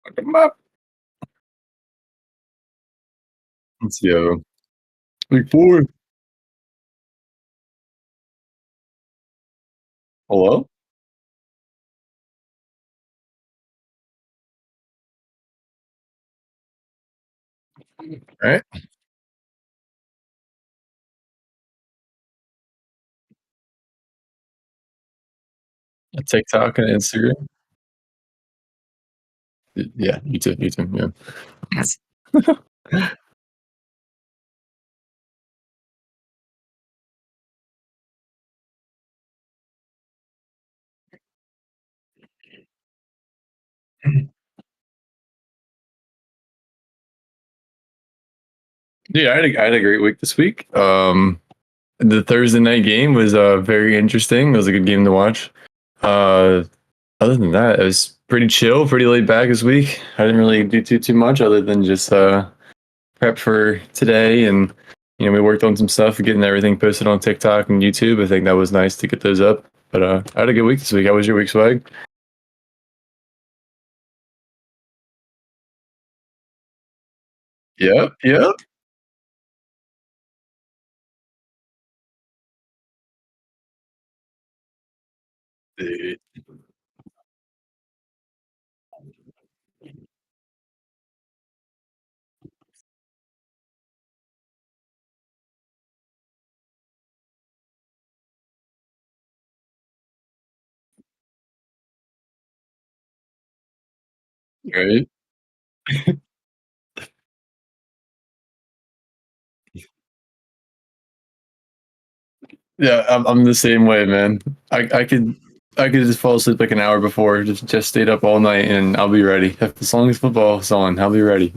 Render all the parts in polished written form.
Look 'em up. Let's go. Week 4. Hello? Right? TikTok and Instagram. Yeah, you too, yeah. Yes. Yeah, I had a great week this week. The Thursday night game was, very interesting. It was a good game to watch. Uh, Other than that, it was pretty chill, pretty laid back this week. I didn't really do too much other than just, prep for today and, we worked on some stuff, getting everything posted on TikTok and YouTube. I think that was nice to get those up. But, I had a good week this week. How was your week, Swag? Yep, yep. Dude, right? Yeah, I'm the same way, man. I could just fall asleep like an hour before, just stayed up all night, and I'll be ready. As long as football's on, I'll be ready.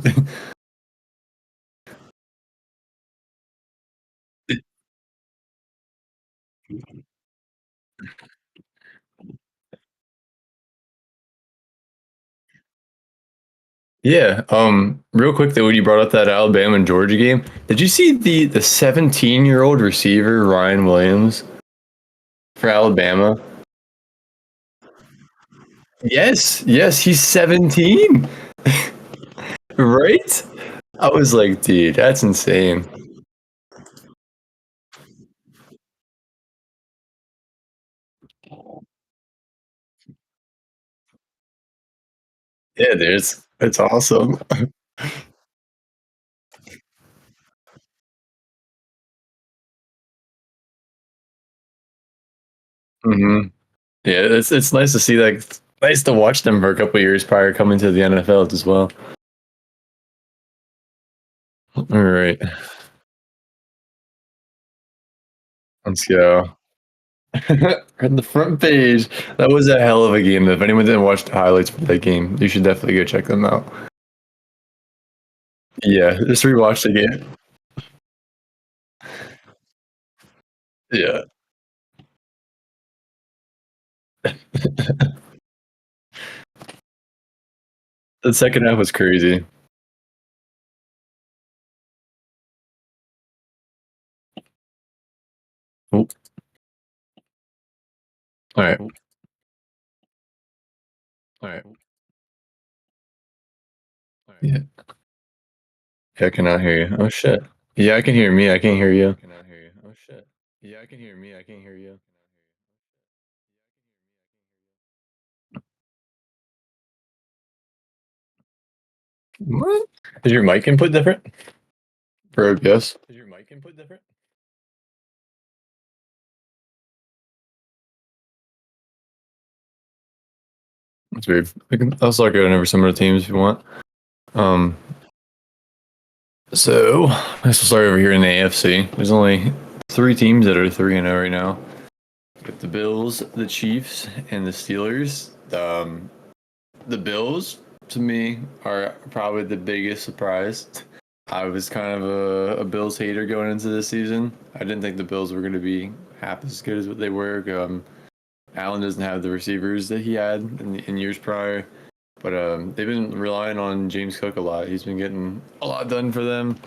Yeah. Real quick though, when you brought up that Alabama and Georgia game, did you see the 17-year-old receiver Ryan Williams for Alabama? Yes, yes, he's 17. Right? I was like, dude, that's insane. Yeah, there's it's awesome. hmm Yeah, it's nice to see, like, it's nice to watch them for a couple years prior coming to the NFL as well. All right, let's go. On the front page, that was a hell of a game. If anyone didn't watch the highlights for that game, you should definitely go check them out. Yeah, just rewatch the game. Yeah, the second half was crazy. Oh, all right, all right. Yeah, yeah, I cannot hear you. Oh shit. Yeah, I can hear me. I can't hear you. Cannot hear you. Oh shit. Yeah, I can hear me. I can't hear you. What? Is your mic input different for OBS? Is your mic input different? That's weird. I'll start going over some of the teams if you want. Um, so let's start over here in the AFC. There's only three teams that are 3-0 right now. With the Bills, the Chiefs, and the Steelers. The Bills, to me, are probably the biggest surprise. I was kind of a Bills hater going into this season. I didn't think the Bills were going to be half as good as what they were. Allen doesn't have the receivers that he had in years prior. But they've been relying on James Cook a lot. He's been getting a lot done for them.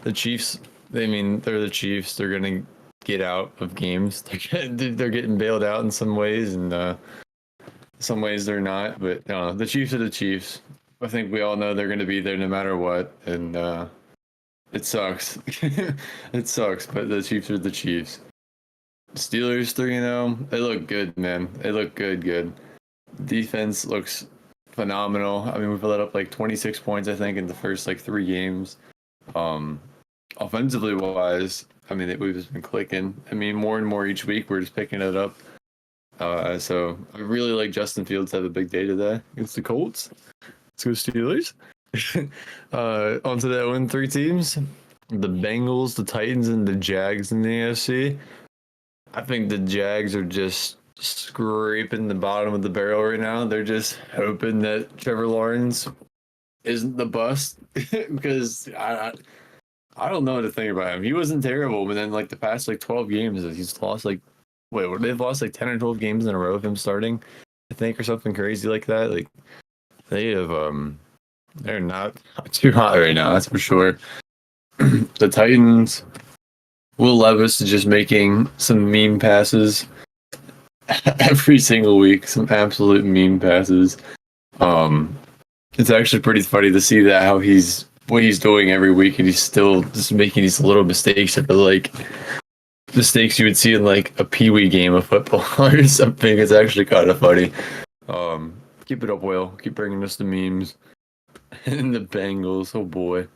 The Chiefs, I mean, they're the Chiefs. They're going to get out of games. They're getting bailed out in some ways, and some ways they're not. But the Chiefs are the Chiefs. I think we all know they're going to be there no matter what, and it sucks. It sucks, but the Chiefs are the Chiefs. Steelers 3-0. They look good, man. They look good, good. Defense looks phenomenal. I mean, we've let up like 26 points, I think, in the first like 3 games. Um, Offensively wise, I mean, we've just been clicking. I mean, more and more each week, we're just picking it up. So I really like Justin Fields to have a big day today against the Colts. Let's go Steelers. Onto the 0-3 teams. The Bengals, the Titans, and the Jags in the AFC. I think the Jags are just scraping the bottom of the barrel right now. They're just hoping that Trevor Lawrence isn't the bust because I don't know what to think about him. He wasn't terrible, but then like the past like 12 games, he's lost like they've lost like 10 or 12 games in a row of him starting, I think, or something crazy like that. Like they have they're not too hot right now, that's for sure. The Titans, Will Levis is just making some meme passes every single week, some absolute meme passes. It's actually pretty funny to see that how what he's doing every week, and he's still just making these little mistakes that are like mistakes you would see in like a peewee game of football or something. It's actually kind of funny. Keep it up, Will. Keep bringing us the memes. And the Bengals, oh boy,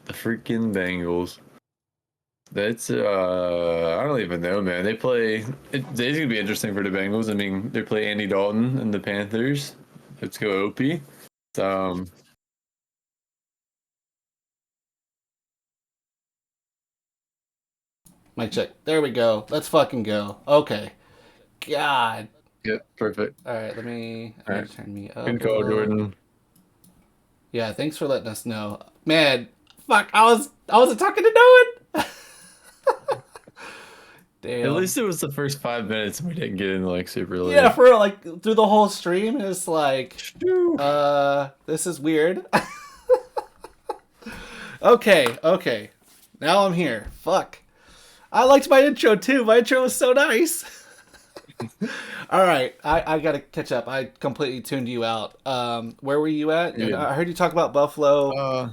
the freaking Bengals. That's I don't even know, man. They play. Today's gonna be interesting for the Bengals. I mean, they play Andy Dalton and the Panthers. Let's go, Opie. Um, Mic check. There we go. Let's fucking go. Okay. God. yeah, perfect. All right. Let me. I All need right, to turn me up good a call, little. Jordan. Yeah. Thanks for letting us know. Man. Fuck. I wasn't talking to no one. At Damn. least it was the first 5 minutes, and we didn't get into like super Yeah. late. For real, like through the whole stream, it's like, Shoo. this is weird. Okay. Okay. Now I'm here. Fuck. I liked my intro too. My intro was so nice. All right, I gotta catch up. I completely tuned you out. Where were you at? Yeah. I heard you talk about Buffalo. Uh,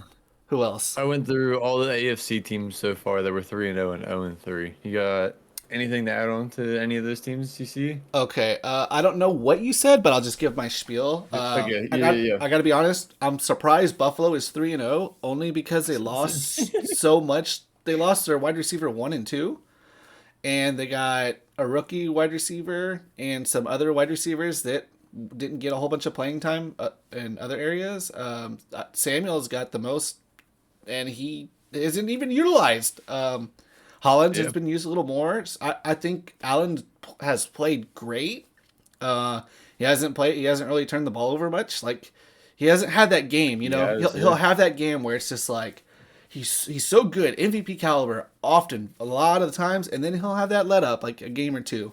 Who else? I went through all the AFC teams so far that were 3-0 and 0-3. You got anything to add on to any of those teams you see? Okay, I don't know what you said, but I'll just give my spiel. Okay, yeah. I gotta be honest. I'm surprised Buffalo is 3-0 only because they lost so much. They lost their wide receiver 1 and 2, and they got a rookie wide receiver and some other wide receivers that didn't get a whole bunch of playing time in other areas. Samuel's got the most, and he isn't even utilized. Hollins Yeah. has been used a little more. I think Allen has played great. Uh, he hasn't played. He hasn't really turned the ball over much. Like he hasn't had that game. You know, Yes, he'll yeah. have that game where it's just like he's so good, MVP caliber, often a lot of the times, and then he'll have that let up like a game or two.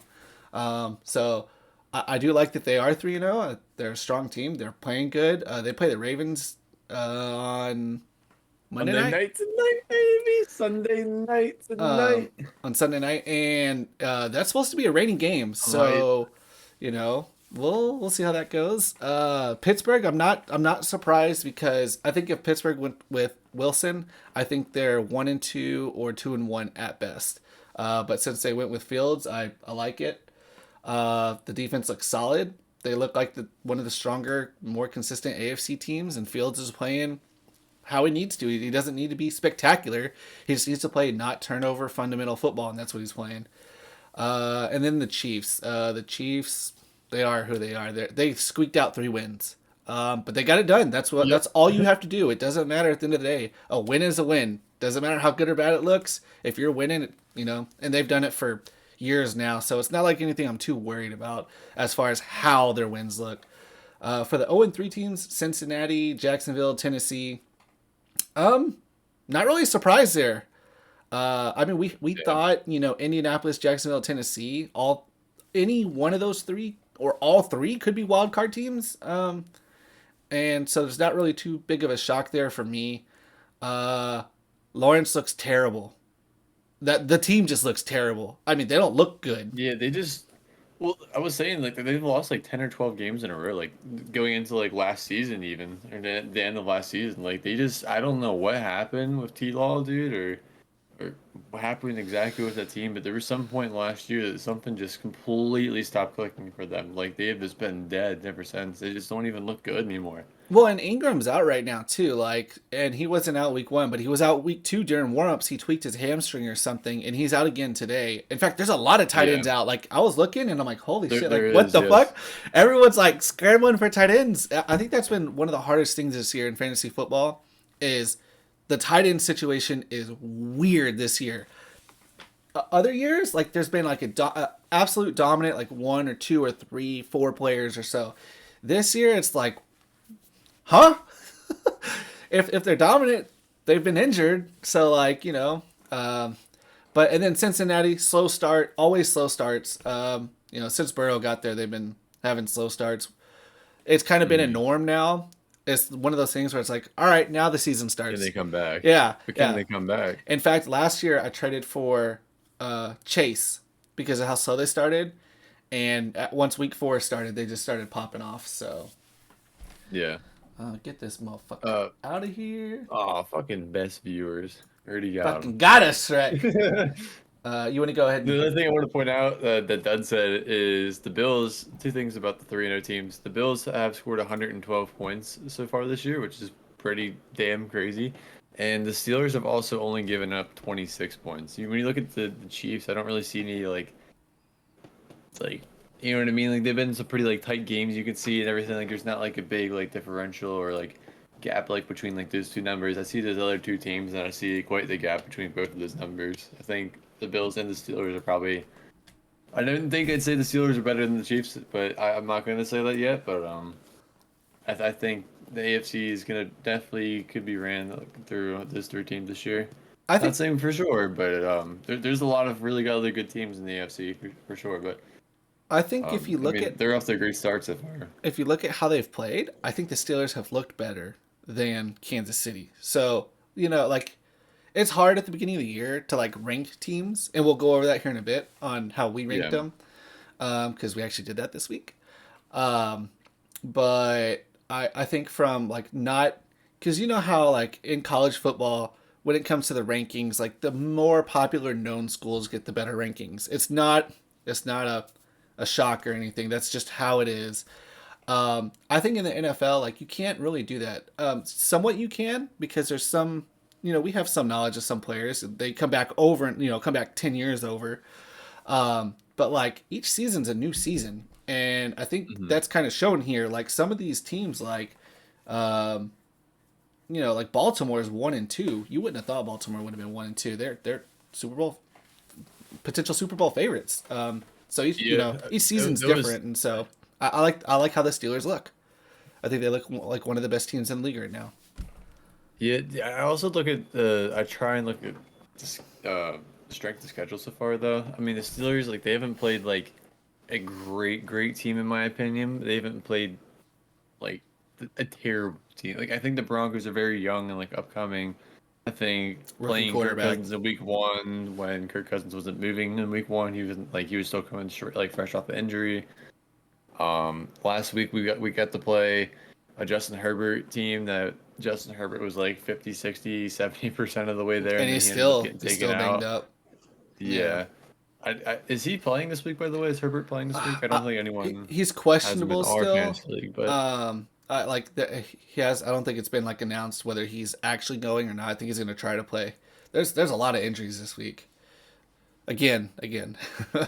So I do like that they are 3-0. They're a strong team. They're playing good. They play the Ravens on Monday Sunday night. night tonight, baby. Sunday night um, tonight. on Sunday night, and that's supposed to be a rainy game. Right. So, we'll see how that goes. Pittsburgh, I'm not surprised because I think if Pittsburgh went with Wilson, I think they're 1-2 or 2-1 at best. But since they went with Fields, I like it. The defense looks solid. They look like one of the stronger, more consistent AFC teams, and Fields is playing how he needs to. He doesn't need to be spectacular. He just needs to play not turnover fundamental football, and that's what he's playing. And then the Chiefs. The Chiefs, they are who they are. They squeaked out 3 wins, but they got it done. Yep. That's all you have to do. It doesn't matter at the end of the day. A win is a win. Doesn't matter how good or bad it looks. If you're winning, and they've done it for years now, so it's not like anything I'm too worried about as far as how their wins look. For the 0-3 teams, Cincinnati, Jacksonville, Tennessee, not really surprised there. I mean, we Yeah. thought Indianapolis, Jacksonville, Tennessee, all any one of those three or all three could be wild card teams. And so there's not really too big of a shock there for me. Uh, Lawrence looks terrible. That the team just looks terrible. I mean, they don't look good. Yeah, Well, I was saying like they've lost like 10 or 12 games in a row, like going into like last season even, or the end of last season. Like they just I don't know what happened with T-Law, dude, or what happened exactly with that team, but there was some point last year that something just completely stopped clicking for them. Like they have just been dead ever since. They just don't even look good anymore. Well, and Ingram's out right now too. Like, and he wasn't out week 1, but he was out week 2 during warmups. He tweaked his hamstring or something, and he's out again today. In fact, there's a lot of tight Yeah, ends out. Like, I was looking, and I'm like, holy shit! there Like, what is, the yes. fuck? Everyone's like scrambling for tight ends. I think that's been one of the hardest things this year in fantasy football. Is the tight end situation is weird this year. Other years, like there's been like a absolute dominant, like one or two or three, four players or so. This year, it's like, huh? If they're dominant, they've been injured. So like but and then Cincinnati slow start, always slow starts. Since Burrow got there, they've been having slow starts. It's kind of been a Mhm. norm now. It's one of those things where it's like, all right, now the season Can they starts. come back? Yeah, But can yeah. they come back? In fact, last year I traded for Chase because of how slow they started, and once week 4 started, they just started popping off. So Yeah. get this motherfucker Uh, out of here. oh, fucking best viewers. Already got Fucking got us, Shrek. them. You want to go ahead The and other thing I want to point out that Dud said is the Bills. Two things about the 3-0 teams. The Bills have scored 112 points so far this year, which is pretty damn crazy. And the Steelers have also only given up 26 points. When you look at the Chiefs, I don't really see any like you know what I mean. Like they've been some pretty like tight games you can see and everything. Like there's not like a big like differential or like gap like between like those two numbers. I see those other two teams and I see quite the gap between both of those numbers. I think the Bills and the Steelers are probably. I don't think I'd say the Steelers are better than the Chiefs, but I'm not going to say that yet. But I think the AFC is going to definitely could be ran through those three teams this year. I Not think saying for sure, but there's a lot of really other good teams in the AFC for sure. But I think if you I look mean, at they're off to a great start so far. how they've played, I think the Steelers have looked better than Kansas City. So, like it's hard at the beginning of the year to like rank teams, and we'll go over that here in a bit on how we ranked Yeah. them, because we actually did that this week. Um, but I think from like not because you know how like in college football when it comes to the rankings, like the more popular known schools get the better rankings. It's not a shock or anything. That's just how it is. I think in the NFL, like you can't really do that. Somewhat you can because there's some, we have some knowledge of some players. They come back over and come back 10 years over. But like each season's a new season, and I think Hmm. that's kind of shown here. Like some of these teams, um, like Baltimore's 1-2. You wouldn't have thought Baltimore would have been 1-2. They're Super Bowl potential Super Bowl favorites. So Yeah, each season's that was different, and so I like how the Steelers look. I think they look like one of the best teams in the league right now. yeah. I also look at I try and look at this, strength of schedule so far though. I mean, the Steelers like they haven't played like a great team in my opinion. They haven't played like a terrible team. Like I think the Broncos are very young and like upcoming. I think Rookie playing Kirk quarterback. Cousins in week 1 when Kirk Cousins wasn't moving in week 1, he was still coming straight like fresh off the injury. Last week we got to play a Justin Herbert team that Justin Herbert was like 50, 60, 70% of the way there And and then he's he ended up still getting he's taken still banged out. up. Yeah. Yeah. Is he playing this week by the way? Is Herbert playing this week? I don't think anyone He's has him in questionable our still. fantasy league, but He has. I don't think it's been like announced whether he's actually going or not. I think he's going to try to play. There's a lot of injuries this week. Again. Yeah,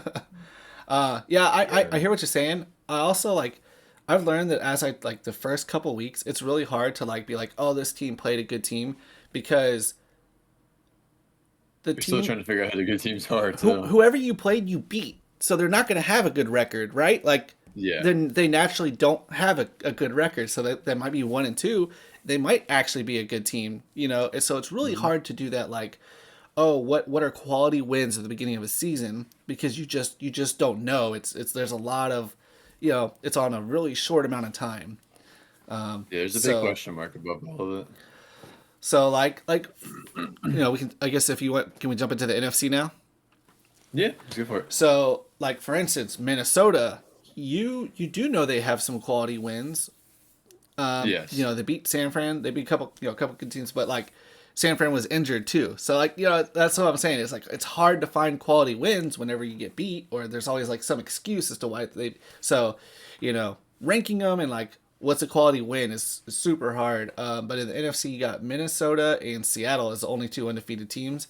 I yeah. hear what you're saying. I also like. I've learned that as I like the first couple weeks, it's really hard to like be like, oh, this team played a good team because the We're still team trying to figure out who the good teams are too. whoever you played, you beat. So they're not going to have a good record, right? Like, Yeah. then they naturally don't have a good record. So that might be 1-2. They might actually be a good team, And so it's really Mhm. hard to do that. Like, oh, what are quality wins at the beginning of a season? Because you just don't know. It's there's a lot of, it's on a really short amount of time. Yeah, there's a big So question mark above all of like we can. I guess if you want, can we jump into the NFC now? Yeah, let's go for it. So, like for instance, Minnesota, you do know they have some quality wins. Yes. They beat San Fran. They beat a couple good teams, but like San Fran was injured too. So like that's what I'm saying. It's like it's hard to find quality wins whenever you get beat, or there's always like some excuse as to why they. So, ranking them and like what's a quality win is super hard. But in the NFC, you got Minnesota and Seattle as the only two undefeated teams,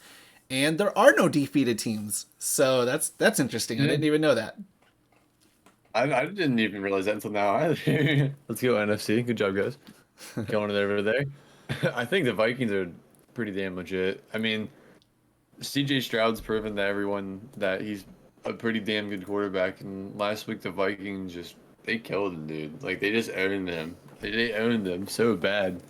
and there are no defeated teams. So that's interesting. I Yeah. didn't even know that. I didn't even realize that until now either. Let's go NFC. Good job, guys. Going it over there. I think the Vikings are pretty damn legit. I mean, CJ Stroud's proven to everyone that he's a pretty damn good quarterback. And last week the Vikings they killed him, dude. Like they just owned him. They owned him so bad.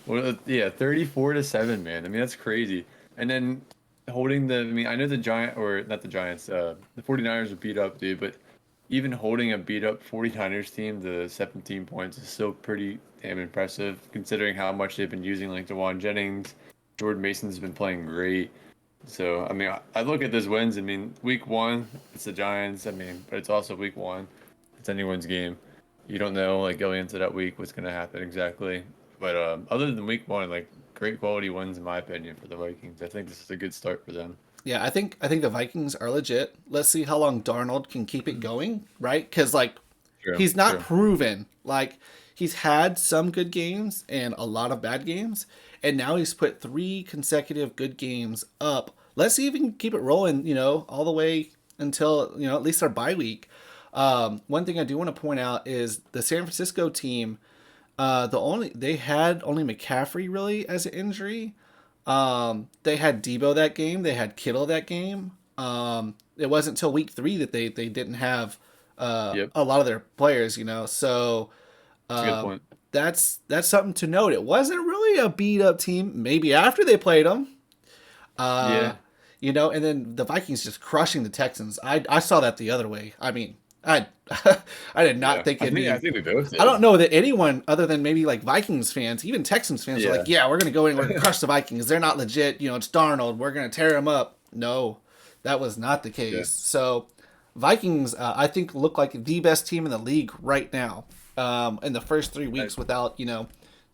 Well, yeah, 34-7, man. I mean, that's crazy. And then holding I mean, I know the Giant or not the Giants, the 49ers were beat up, dude, but even holding a beat up 49ers team to 17 points is still pretty damn impressive considering how much they've been using like DeJuan Jennings. Jordan Mason's been playing great. So, I mean, I look at those wins. I mean, week one, it's the Giants. I mean, but it's also week one. It's anyone's game. You don't know, like, going into that week what's going to happen exactly. But other than week one, like, great quality wins, in my opinion, for the Vikings. I think this is a good start for them. Yeah, I think the Vikings are legit. Let's see how long Darnold can keep it going, right? Because like True, he's not true. proven. Like he's had some good games and a lot of bad games, and now he's put 3 consecutive good games up. Let's see if he can keep it rolling. All the way until at least our bye week. One thing I do want to point out is the San Francisco team. They had only McCaffrey really as an injury. They had Debo that game. They had Kittle that game. It wasn't until week 3 that they didn't have Yep, a lot of their players. So that's a good uh, point. that's something to note. It wasn't really a beat up team. Maybe after they played them, uh, Yeah, and then the Vikings just crushing the Texans. I saw that the other way. I mean, I I did not yeah. think I it'd think I be. think we both I did. don't know that anyone other than maybe like Vikings fans, even Texans fans, are Yeah, like, yeah, we're gonna go in, we're gonna crush the Vikings. They're not legit. It's Darnold. We're gonna tear them up. No, that was not the yeah. case. So Vikings, I think, look like the best team in the league right now. In the first 3 weeks, without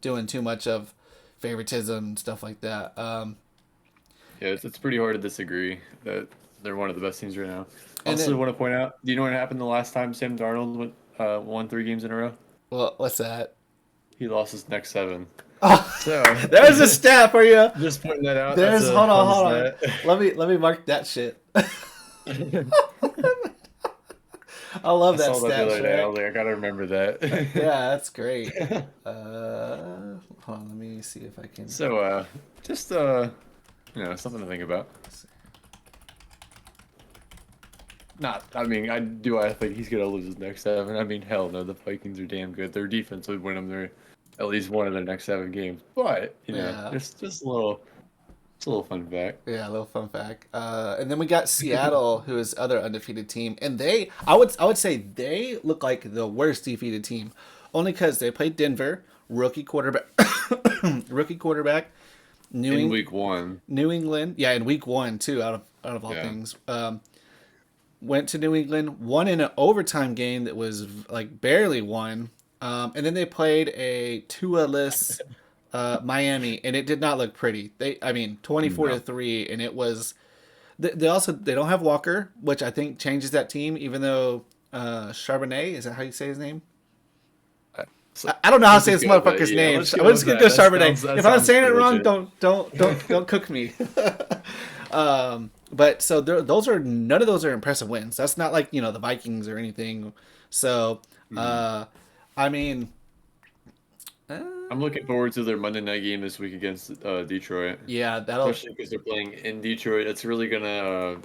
doing too much of favoritism and stuff like that. Yeah, it's pretty hard to disagree that they're one of the best teams right now. And Also, then, want to point out, do you know what happened the last time Sam Darnold won 3 games in a row? well, what's that? He lost his next 7. Oh, So, there's a stat for you. just pointing that out. That's There's a hold on, fun hold on. stat. Let me mark that shit. I love I that saw that the stat, other day. I Shrek. was like, I gotta remember that. Yeah, that's great. Hold on, let me see if I can. So, just something to think about. Not, I mean, I think he's gonna lose his next 7. I mean, hell no, the Vikings are damn good. Their defense would win them at least one of their next 7 games. But Yeah, just a little fun fact. yeah. A little fun fact. And then we got Seattle, who is other undefeated team, and I would say they look like the worst defeated team, only because they played Denver, rookie quarterback, rookie quarterback, In week one, New England, yeah, in week 1 too, out of all yeah, things. Went to New England, won in an overtime game that was like barely won, and then they played a Tua-less Miami, and it did not look pretty. I mean, 24-3, and it was. They don't have Walker, which I think changes that team. Even though Charbonnet, is that how you say his name? so I don't know how to let's say just this go with that. motherfucker's Yeah, name. let's I'm go just with gonna that. go Charbonnet. That If I'm sounds saying it pretty wrong, legit. don't cook me. But so none of those are impressive wins. That's not like the Vikings or anything. So Mhm. I mean, uh, I'm looking forward to their Monday night game this week against Detroit, yeah, that'll especially because they're playing in Detroit. It's really gonna.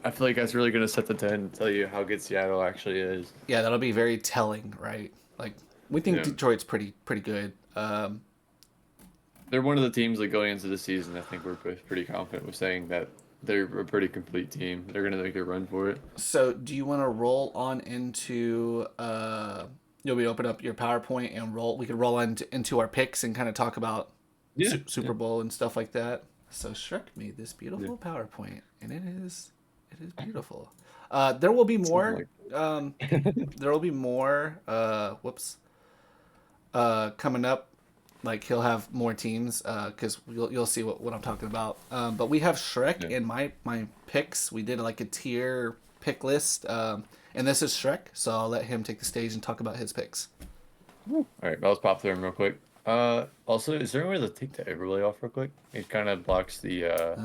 I feel like that's really gonna set the tone and tell you how good Seattle actually is. yeah, that'll be very telling, right? Like we think Yeah, Detroit's pretty good. they're one of the teams like going into the season. I think we're both pretty confident with saying that they're a pretty complete team. They're gonna make a run for it. So do you want to roll on into we open up your PowerPoint and roll? We could roll into our picks and kind of talk about Yeah, yeah, Super Bowl and stuff like that. So Shrek made this yeah. beautiful PowerPoint, and It is beautiful. There will be Something more. like There will be more. Whoops. Coming up, like he'll have more teams. Because you'll see what I'm talking about. But we have Shrek yeah. in my picks. We did like a tier pick list. And this is Shrek, so I'll let him take the stage and talk about his picks. All right, let's pop through him real quick. Also, is there a way to take the overlay off real quick? It kind of blocks Yeah.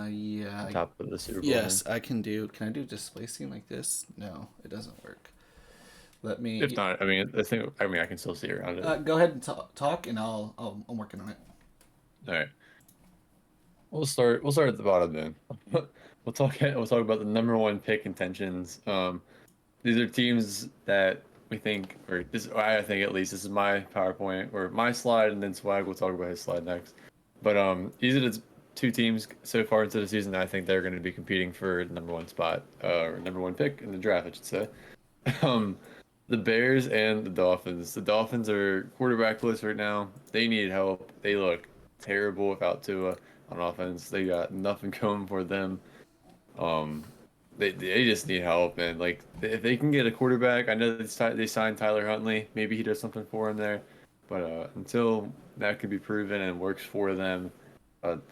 the top of the Super Bowl name. Yes, I can do. Can I do display scene like this? No, it doesn't work. Let If me not, I mean, I can still see around it. go ahead and talk, and I'm working on it. All right, we'll start at the bottom then. We'll talk about the number one pick contentions. These are teams that we think, or this I think at least this is my PowerPoint or my slide, and then Swag will talk about his slide next. But these are the two teams so far into the season that I think they're going to be competing for the number one spot, or number one pick in the draft, I should say. Um, the Bears and the Dolphins. The Dolphins are quarterbackless right now. They need help. They look terrible without Tua on offense. They got nothing going for them. Um, they just need help, and like if they can get a quarterback, I know they signed Tyler Huntley. Maybe he does something for him there, but until that can be proven and works for them,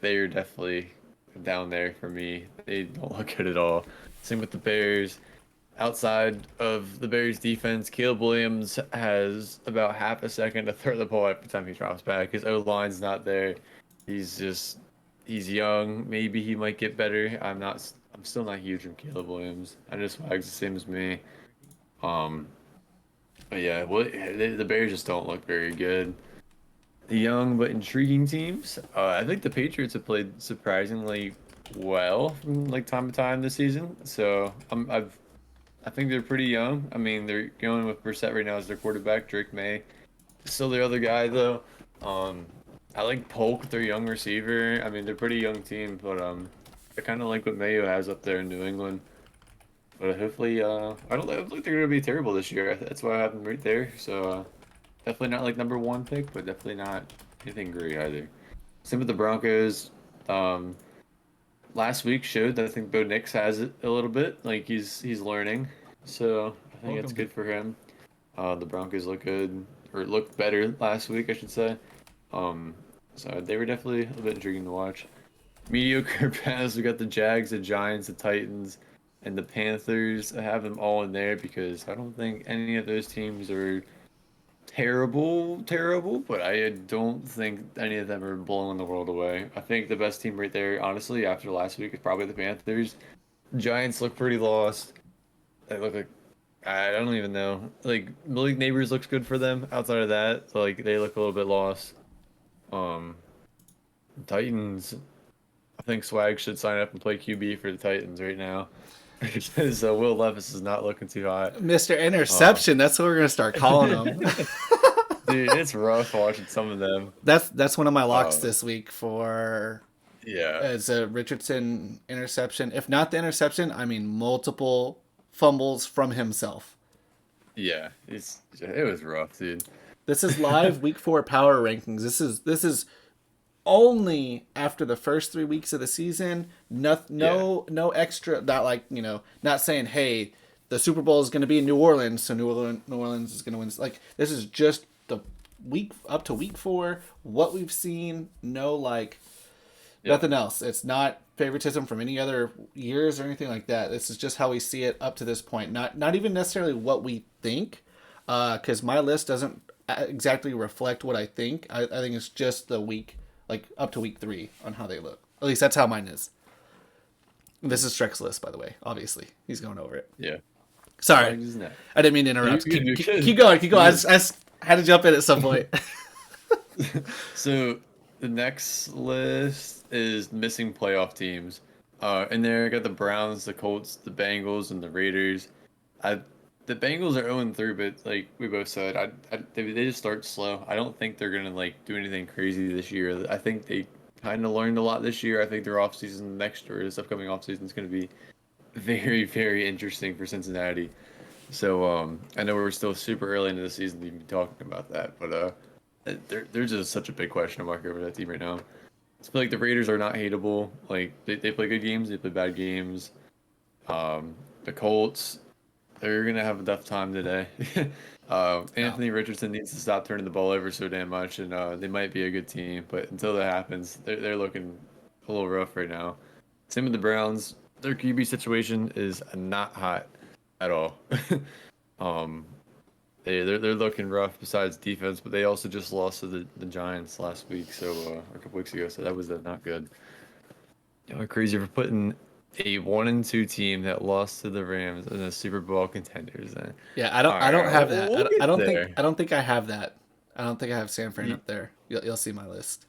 they are definitely down there for me. They don't look good at all. Same with the Bears. Outside of the Bears defense, Caleb Williams has about half a second to throw the ball every time he drops back. His O line's not there. He's just he's young. Maybe he might get better. I'm still not huge on Caleb Williams. I know Swag's the same as me. Um, but yeah, well, the Bears just don't look very good. The young but intriguing teams. I think the Patriots have played surprisingly well from like time to time this season. So I think they're pretty young. I mean, they're going with Brissett right now as their quarterback. Drake May, still the other guy though. Um, I like Polk, their young receiver. I mean, they're a pretty young team, but I kind of like what Mayo has up there in New England. But hopefully, I don't think they're gonna be terrible this year. That's why I have them right there. So definitely not like number one pick, but definitely not anything great either. Same with the Broncos. Um, Last week showed that I think Bo Nix has it a little bit. Like he's learning, so I think it's Welcome. good for him. The Broncos look good, or looked better last week, I should say. Um, so they were definitely a bit intriguing to watch. Mediocre pass. We got the Jags, the Giants, the Titans, and the Panthers. I have them all in there because I don't think any of those teams are terrible, but I don't think any of them are blowing the world away. I think the best team right there, honestly, after last week is probably the Panthers. Giants look pretty lost. They look like I don't even know. Like Malik Neighbors looks good for them. Outside of that, so, like they look a little bit lost. Um, Titans. I think Swag should sign up and play QB for the Titans right now because Will Levis is not looking too hot. Mr. Um, Interception. That's what we're gonna start calling him. dude, it's rough watching some of them. That's one of my locks Uh, this week for yeah. as a Richardson interception. If not the interception, I mean multiple fumbles from himself. Yeah, it was rough, dude. This is live week 4 power rankings. This is only after the first 3 weeks of the season. No, Yeah, no extra. Not like not saying, hey, the Super Bowl is going to be in New Orleans, so New Orleans is going to win. Like this is just the week up to week 4. What we've seen, no yeah, nothing else. It's not favoritism from any other years or anything like that. This is just how we see it up to this point. Not even necessarily what we think, because my list doesn't exactly reflect what I think. I think it's just the week, like up to week 3 on how they look. At least that's how mine is. This is Shrek's list, by the way. Obviously, he's going over it. yeah. Sorry, Swag is next. I didn't mean to You're interrupt. good, you're good. Keep going. Keep going. You're I just had to jump in at some point. So the next list is missing playoff teams. In there, I got the Browns, the Colts, the Bengals, and the Raiders. I The Bengals are 0-3, but like we both said, they just start slow. I don't think they're gonna like do anything crazy this year. I think they kind of learned a lot this year. I think their offseason next or this upcoming offseason is gonna be very, very interesting for Cincinnati. So I know we're still super early into the season to even be talking about that, but there's just such a big question mark over that team right now. I feel like the Raiders are not hateable. Like they play good games, they play bad games. The Colts, they're gonna have a tough time today. No. Anthony Richardson needs to stop turning the ball over so damn much, and they might be a good team. But until that happens, they're looking a little rough right now. Same with the Browns. Their QB situation is not hot at all. um, they're looking rough besides defense, but they also just lost to the Giants last week, so a couple weeks ago. So that was not good. Crazy for putting a 1-2 team that lost to the Rams in the Super Bowl contenders. Then, Yeah, all I right, don't have that. we'll get there. I don't think I have that. I don't think I have San Fran You, up there. You'll see my list.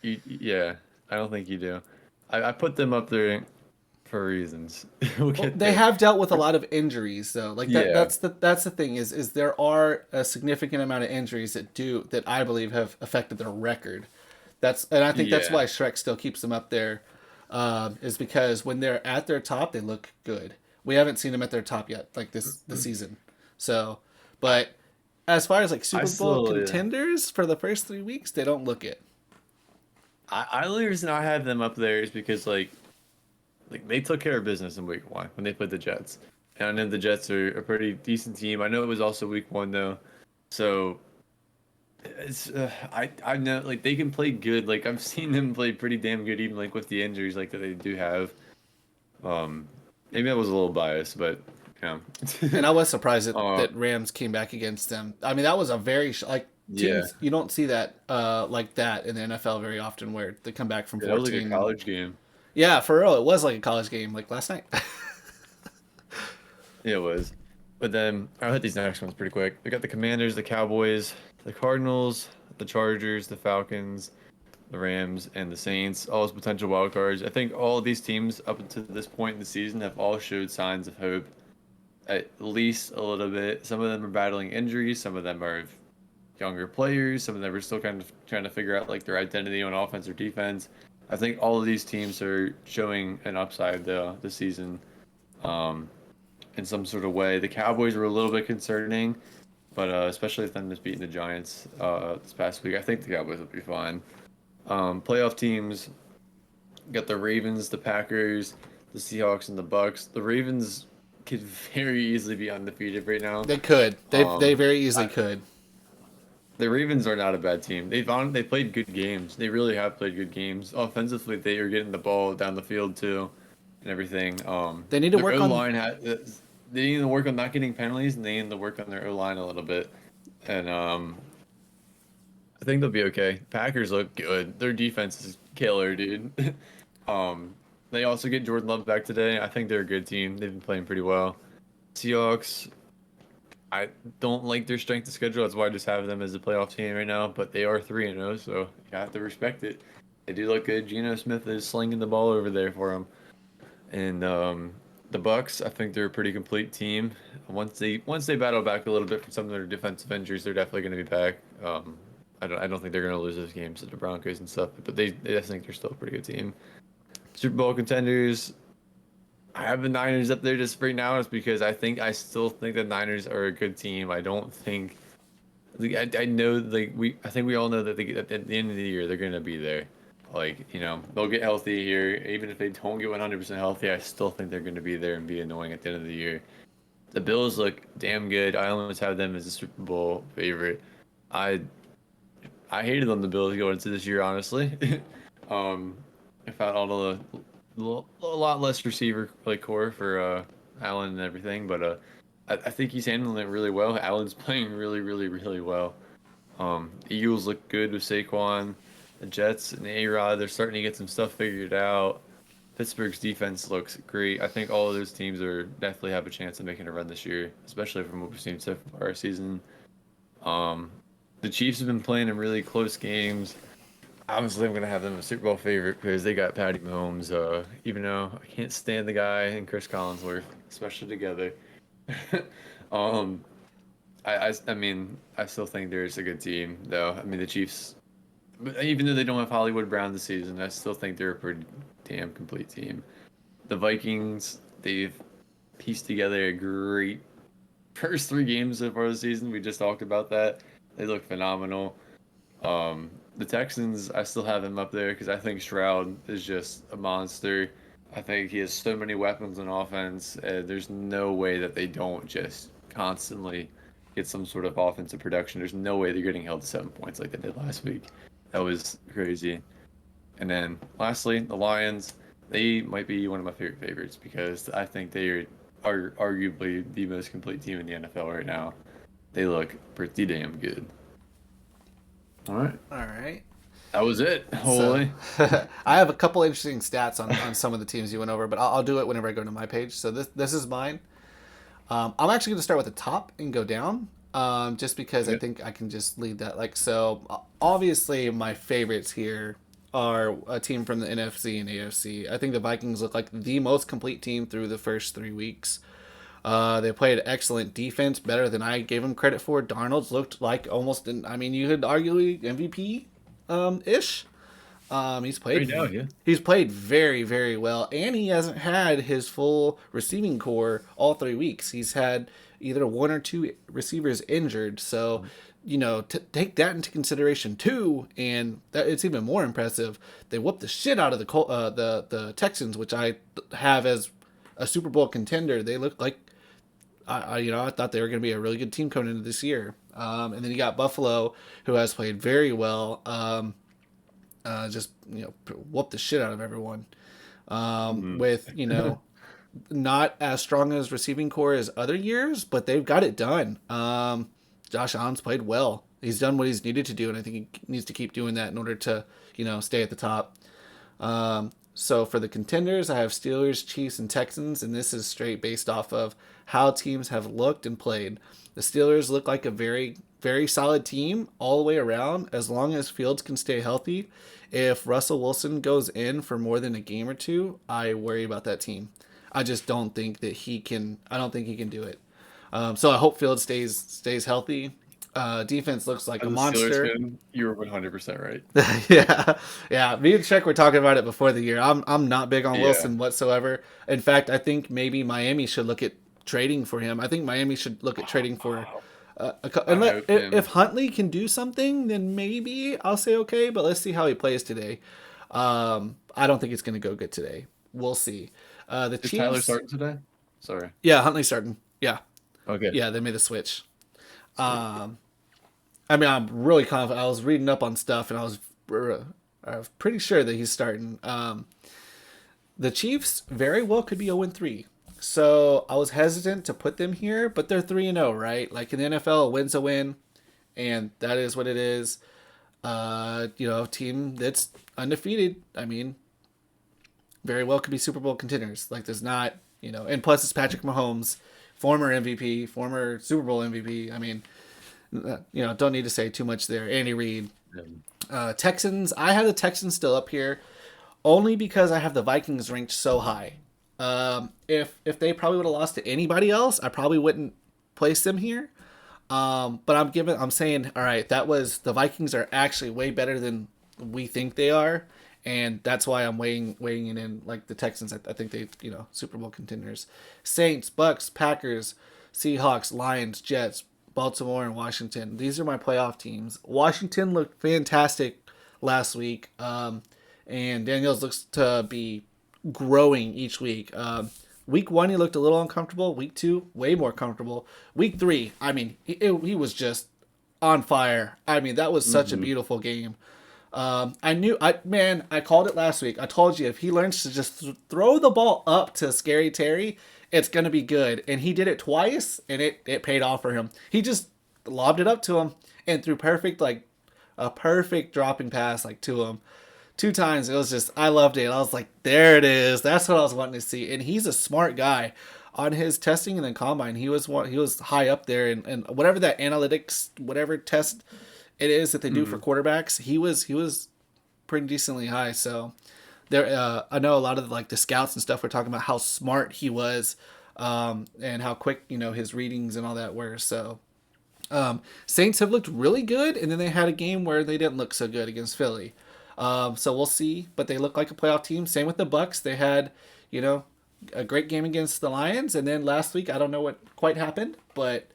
yeah, I don't think you do. I put them up there for reasons. We'll Well, get they there. have dealt with a lot of injuries though. Like Yeah, that's the thing is there are a significant amount of injuries that I believe have affected their record. And I think that's yeah. why Shrek still keeps them up there, is because when they're at their top, they look good. We haven't seen them at their top yet, like this season. So, I, but as far as like I Super Bowl still, contenders for the first 3 weeks, they don't look it. I the only reason I have them up there is because like they took care of business in week 1 when they played the Jets. And I know the Jets are a pretty decent team. I know it was also week 1 though. So it's I know like they can play good. Like I've seen them play pretty damn good even like with the injuries like that they do have. Um Maybe I was a little biased, but yeah. And I was surprised uh that Rams came back against them. I mean, that was a very like yeah. teams you don't see that like that in the NFL very often where they come back from Yeah, that was like a 14 and college game. yeah, for real, it was like a college game like last night. Yeah, it was. But then I'll hit these next ones pretty quick. We got the Commanders, the Cowboys, the Cardinals, the Chargers, the Falcons, the Rams, and the Saints, all as potential wild cards. I think all of these teams up until this point in the season have all showed signs of hope, at least a little bit. Some of them are battling injuries, some of them are younger players, some of them are still kind of trying to figure out like their identity on offense or defense. I think all of these teams are showing an upside this season, um, in some sort of way. The Cowboys were a little bit concerning, but especially with them just beating the Giants this past week, I think the Cowboys will be fine. Playoff teams got the Ravens, the Packers, the Seahawks, and the Bucks. The Ravens could very easily be undefeated right now. They could. They Um, very easily I, could. the Ravens are not a bad team. They played good games. They really have played good games. Offensively, they are getting the ball down the field too, and everything. They need to Their work O on line had they need to work on not getting penalties, and they need to work on their O line a little bit. And I think they'll be okay. Packers look good. Their defense is killer, dude. um, they also get Jordan Love back today. I think they're a good team. They've been playing pretty well. Seahawks, I don't like their strength of schedule. That's why I just have them as a playoff team right now. But they are 3-0, so you have to respect it. They do look good. Geno Smith is slinging the ball over there for them. And the Bucks, I think they're a pretty complete team. Once they battle back a little bit from some of their defensive injuries, they're definitely going to be back. I don't think they're going to lose those games to the Broncos and stuff, but I think they're still a pretty good team. Super Bowl contenders. I have the Niners up there just right now. It's because I still think the Niners are a good team. I don't think like, I know like I think we all know that at the end of the year they're going to be there. Like, they'll get healthy here. Even if they don't get 100% healthy, I still think they're going to be there and be annoying at the end of the year. The Bills look damn good. I almost have them as a Super Bowl favorite. I I hated on the Bills going into this year, honestly. um, I found all a lot less receiver like core for Allen and everything, but I think he's handling it really well. Allen's playing really, really, really well. The Eagles look good with Saquon. The Jets and A-Rod, they're starting to get some stuff figured out. Pittsburgh's defense looks great. I think all of those teams are definitely have a chance of making a run this year, especially from what we've seen so far this season. Um, the Chiefs have been playing in really close games. Obviously, I'm gonna have them a Super Bowl favorite because they got Patty Mahomes. Even though I can't stand the guy and Chris Collinsworth, especially together. um, I mean, I still think there's a good team, though. I mean, the Chiefs, but even though they don't have Hollywood Brown this season, I still think they're a pretty damn complete team. The Vikings, they've pieced together a great first 3 games so far this season. We just talked about that. They look phenomenal. The Texans, I still have them up there because I think Stroud is just a monster. I think he has so many weapons on offense. There's no way that they don't just constantly get some sort of offensive production. There's no way they're getting held to 7 points like they did last week. That was crazy. And then lastly, the Lions. They might be one of my favorite favorites because I think are arguably the most complete team in the NFL right now. They look pretty damn good. All right. All right. That was it. So Holy. I have a couple interesting stats on some of the teams you went over, but I'll do it whenever I go to my page. So this is mine. I'm actually going to start with the top and go down, just because I Okay. think I can just lead that. Like so, obviously my favorites here are a team from the NFC and AFC. I think the Vikings look like the most complete team through the first 3 weeks. They played excellent defense, better than I gave them credit for. Darnold's looked like almost, I mean, you could arguably MVP ish. Right now, yeah. He's played very very well, and he hasn't had his full receiving core all 3 weeks. He's had either one or two receivers injured, so take that into consideration too. And that it's even more impressive. They whooped the shit out of the Texans, which I have as a Super Bowl contender. They look like I thought they were going to be a really good team coming into this year. And then you got Buffalo, who has played very well. Just whoop the shit out of everyone. Mhm. With not as strong as receiving core as other years, but they've got it done. Josh Allen's played well. He's done what he's needed to do, and I think he needs to keep doing that in order to stay at the top. So for the contenders, I have Steelers, Chiefs, and Texans, and this is straight based off of how teams have looked and played. The Steelers look like a very, very solid team all the way around as long as Fields can stay healthy. If Russell Wilson goes in for more than a game or two, I worry about that team. I just don't think that he can. I don't think he can do it. So I hope Fields stays healthy. Defense looks like As a a Steelers monster. fan, you were 100% right. Yeah, yeah. Me and Check were talking about it before the year. I'm not big on Yeah. Wilson whatsoever. In fact, I think maybe Miami should look at trading for him. I think Miami should look at trading for. I And hope if him. Huntley can do something, then maybe I'll say okay. But let's see how he plays today. I don't think it's going to go good today. We'll see. The Is Tyler Chiefs. starting today? Sorry. Yeah, Huntley starting. Yeah, Okay. yeah. They made the switch. Sweet. I mean, I'm really confident. I was reading up on stuff, and I was pretty sure that he's starting. The Chiefs very well could be 0-3. So I was hesitant to put them here, but they're 3-0, right? Like in the NFL, a win's a win, and that is what it is. Team that's undefeated. I mean, very well could be Super Bowl contenders. Like there's not, and plus it's Patrick Mahomes, former MVP, former Super Bowl MVP. I mean, don't need to say too much there. Andy Reid, Um, Texans. I have the Texans still up here only because I have the Vikings ranked so high. If they probably would have lost to anybody else, I probably wouldn't place them here. But I'm saying, all right, that was the Vikings are actually way better than we think they are, and that's why I'm weighing it in like the Texans. I think they Super Bowl contenders, Saints, Bucks, Packers, Seahawks, Lions, Jets, Baltimore, and Washington. These are my playoff teams. Washington looked fantastic last week, and Daniels looks to be growing each week. Week 1, he looked a little uncomfortable. Week 2, way more comfortable. Week 3, I mean, he was just on fire. I mean, that was such a mhm. beautiful game. I called it last week. I told you if he learns to just throw the ball up to Scary Terry, it's gonna be good. And he did it twice, and it paid off for him. He just lobbed it up to him and threw a perfect dropping pass like to him. 2 times. It was just I loved it. I was like, there it is. That's what I was wanting to see. And he's a smart guy. On his testing and then combine, he was high up there, and whatever that analytics, whatever test it is that they do for Mhm. quarterbacks, he was pretty decently high. So there, I know a lot of like the scouts and stuff were talking about how smart he was, and how quick his readings and all that were. So Saints have looked really good, and then they had a game where they didn't look so good against Philly. So we'll see, but they look like a playoff team. Same with the Bucks. They had, you know, a great game against the Lions, and then last week I don't know what quite happened, but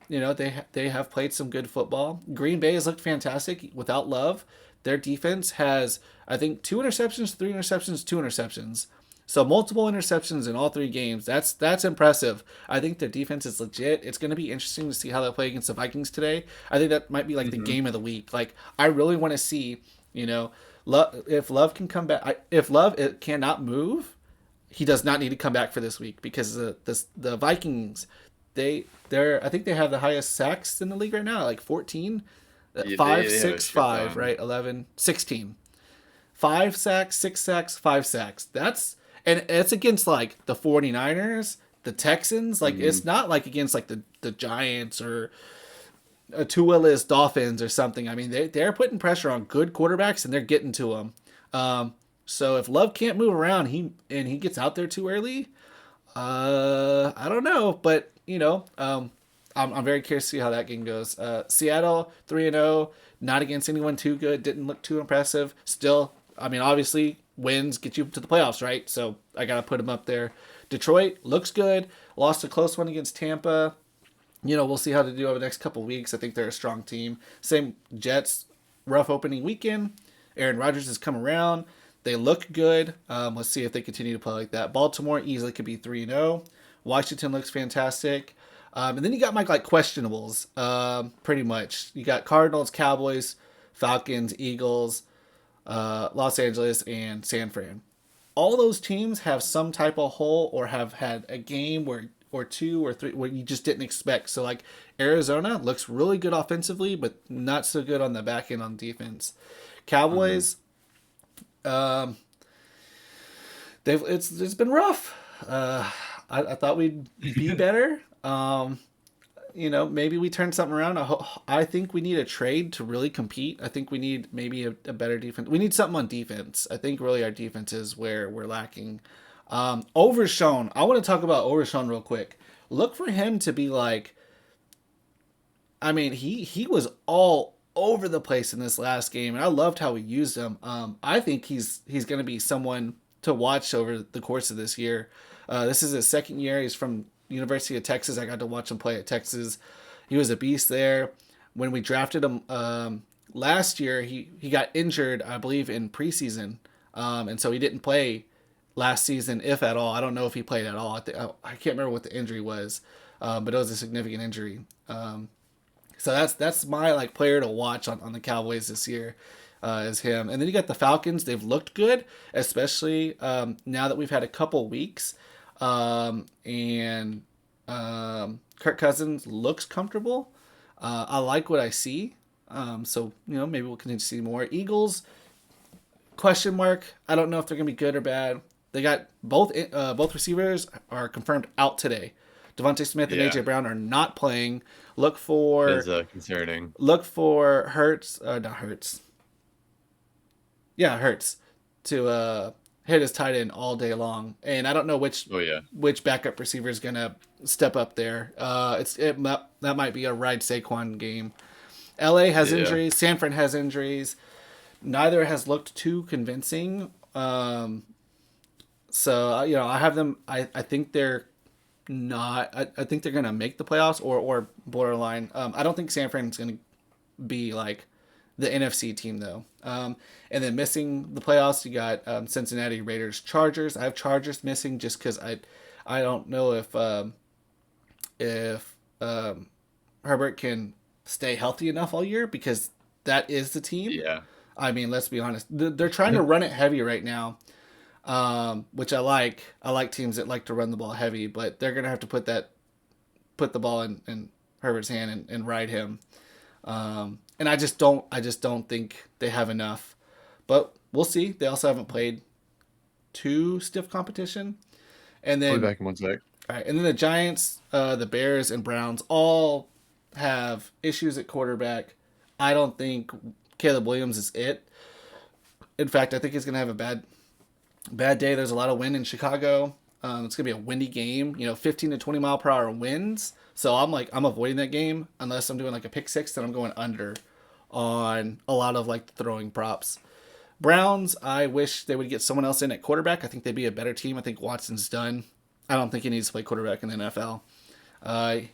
they have played some good football. Green Bay has looked fantastic without Love. Their defense has, I think, 2 interceptions, 3 interceptions, 2 interceptions. So multiple interceptions in all 3 games. That's impressive. I think their defense is legit. It's going to be interesting to see how they play against the Vikings today. I think that might be like the Hmm. game of the week. Like I really want to see, if Love can come back. If Love cannot move, he does not need to come back for this week because the Vikings, they're I think they have the highest sacks in the league right now, like 14. Yeah, 5 they have a 6 shit 5 ton. right, 11 16. 5 sacks, 6 sacks, 5 sacks. And it's against like the 49ers, the Texans. Like Hmm. it's not like against like the Giants or a two-less Dolphins or something. I mean, they're putting pressure on good quarterbacks and they're getting to them. So if Love can't move around, he gets out there too early. I don't know, but I'm very curious to see how that game goes. Seattle 3-0, not against anyone too good. Didn't look too impressive. Still, I mean, obviously wins get you to the playoffs, right? So I gotta put them up there. Detroit looks good. Lost a close one against Tampa. We'll see how they do over the next couple of weeks. I think they're a strong team. Same Jets, rough opening weekend. Aaron Rodgers has come around. They look good. Let's see if they continue to play like that. Baltimore easily could be 3-0. Washington looks fantastic. And then you got my like questionables, pretty much. You got Cardinals, Cowboys, Falcons, Eagles, Los Angeles, and San Fran. All those teams have some type of hole or have had a game where or 2 or 3 where you just didn't expect. So like Arizona looks really good offensively, but not so good on the back end on defense. Hmm. Cowboys, um, it's been rough. I thought we'd be better. Maybe we turn something around. I think we need a trade to really compete. I think we need maybe a better defense. We need something on defense. I think really our defense is where we're lacking. Overshown. I want to talk about Overshown real quick. Look for him to be like. I mean, he was all over the place in this last game, and I loved how we used him. I think he's going to be someone to watch over the course of this year. This is his second year. He's from University of Texas. I got to watch him play at Texas. He was a beast there. When we drafted him last year, he got injured, I believe, in preseason, and so he didn't play last season, if at all. I don't know if he played at all. I can't remember what the injury was, but it was a significant injury. So that's my like player to watch on the Cowboys this year, is him. And then you got the Falcons. They've looked good, especially now that we've had a couple weeks, and Kirk Cousins looks comfortable. I like what I see. So maybe we'll continue to see more. Eagles, question mark. I don't know if they're gonna be good or bad. They got both receivers are confirmed out today. Devontae Smith and Yeah, AJ Brown are not playing. Look it is for concerning. look for Hurts, not Hurts. Yeah, Hurts to hit his tight end all day long. And I don't know Oh yeah, which backup receiver is gonna step up there. That might be a ride Saquon game. LA has yeah. injuries. San Fran has injuries. Neither has looked too convincing. So I have them. I think they're not. I think they're gonna make the playoffs or borderline. I don't think San Fran's gonna be like the NFC team though. And then missing the playoffs, you got Cincinnati Raiders, Chargers. I have Chargers missing just because I don't know if Herbert can stay healthy enough all year because that is the team. Yeah. I mean, let's be honest. They're trying to run it heavy right now, which I like. I like teams that like to run the ball heavy, but they're gonna have to put the ball in Herbert's hand and ride him. And I just don't think they have enough. But we'll see. They also haven't played too stiff competition. And I'll be then back in one sec. all right, and then the Giants, the Bears, and Browns all have issues at quarterback. I don't think Caleb Williams is it. In fact, I think he's gonna have a bad day. There's a lot of wind in Chicago. It's gonna be a windy game. 15 to 20 mile per hour winds. So I'm avoiding that game unless I'm doing like a pick six. Then I'm going under on a lot of like throwing props. Browns, I wish they would get someone else in at quarterback. I think they'd be a better team. I think Watson's done. I don't think he needs to play quarterback in the NFL.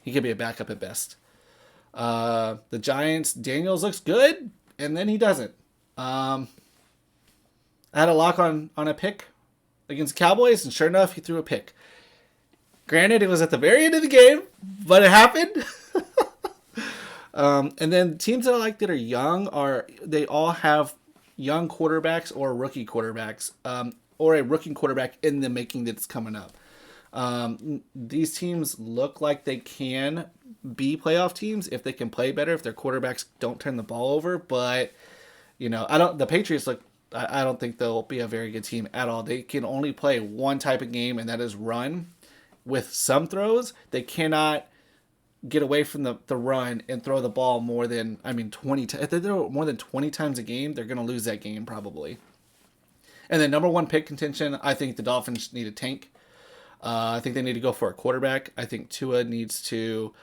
He could be a backup at best. The Giants, Daniels looks good, and then he doesn't. I had a lock on a pick against the Cowboys, and sure enough, he threw a pick. Granted, it was at the very end of the game, but it happened. And then teams that I like that are young they all have young quarterbacks or rookie quarterbacks, or a rookie quarterback in the making that's coming up. These teams look like they can be playoff teams if they can play better, if their quarterbacks don't turn the ball over. But the Patriots look. I don't think they'll be a very good team at all. They can only play one type of game, and that is run. With some throws, they cannot get away from the run and throw the ball more than 20 times. If they throw more than 20 times a game, they're going to lose that game probably. And then number one pick contention, I think the Dolphins need a tank. I think they need to go for a quarterback. I think Tua needs to,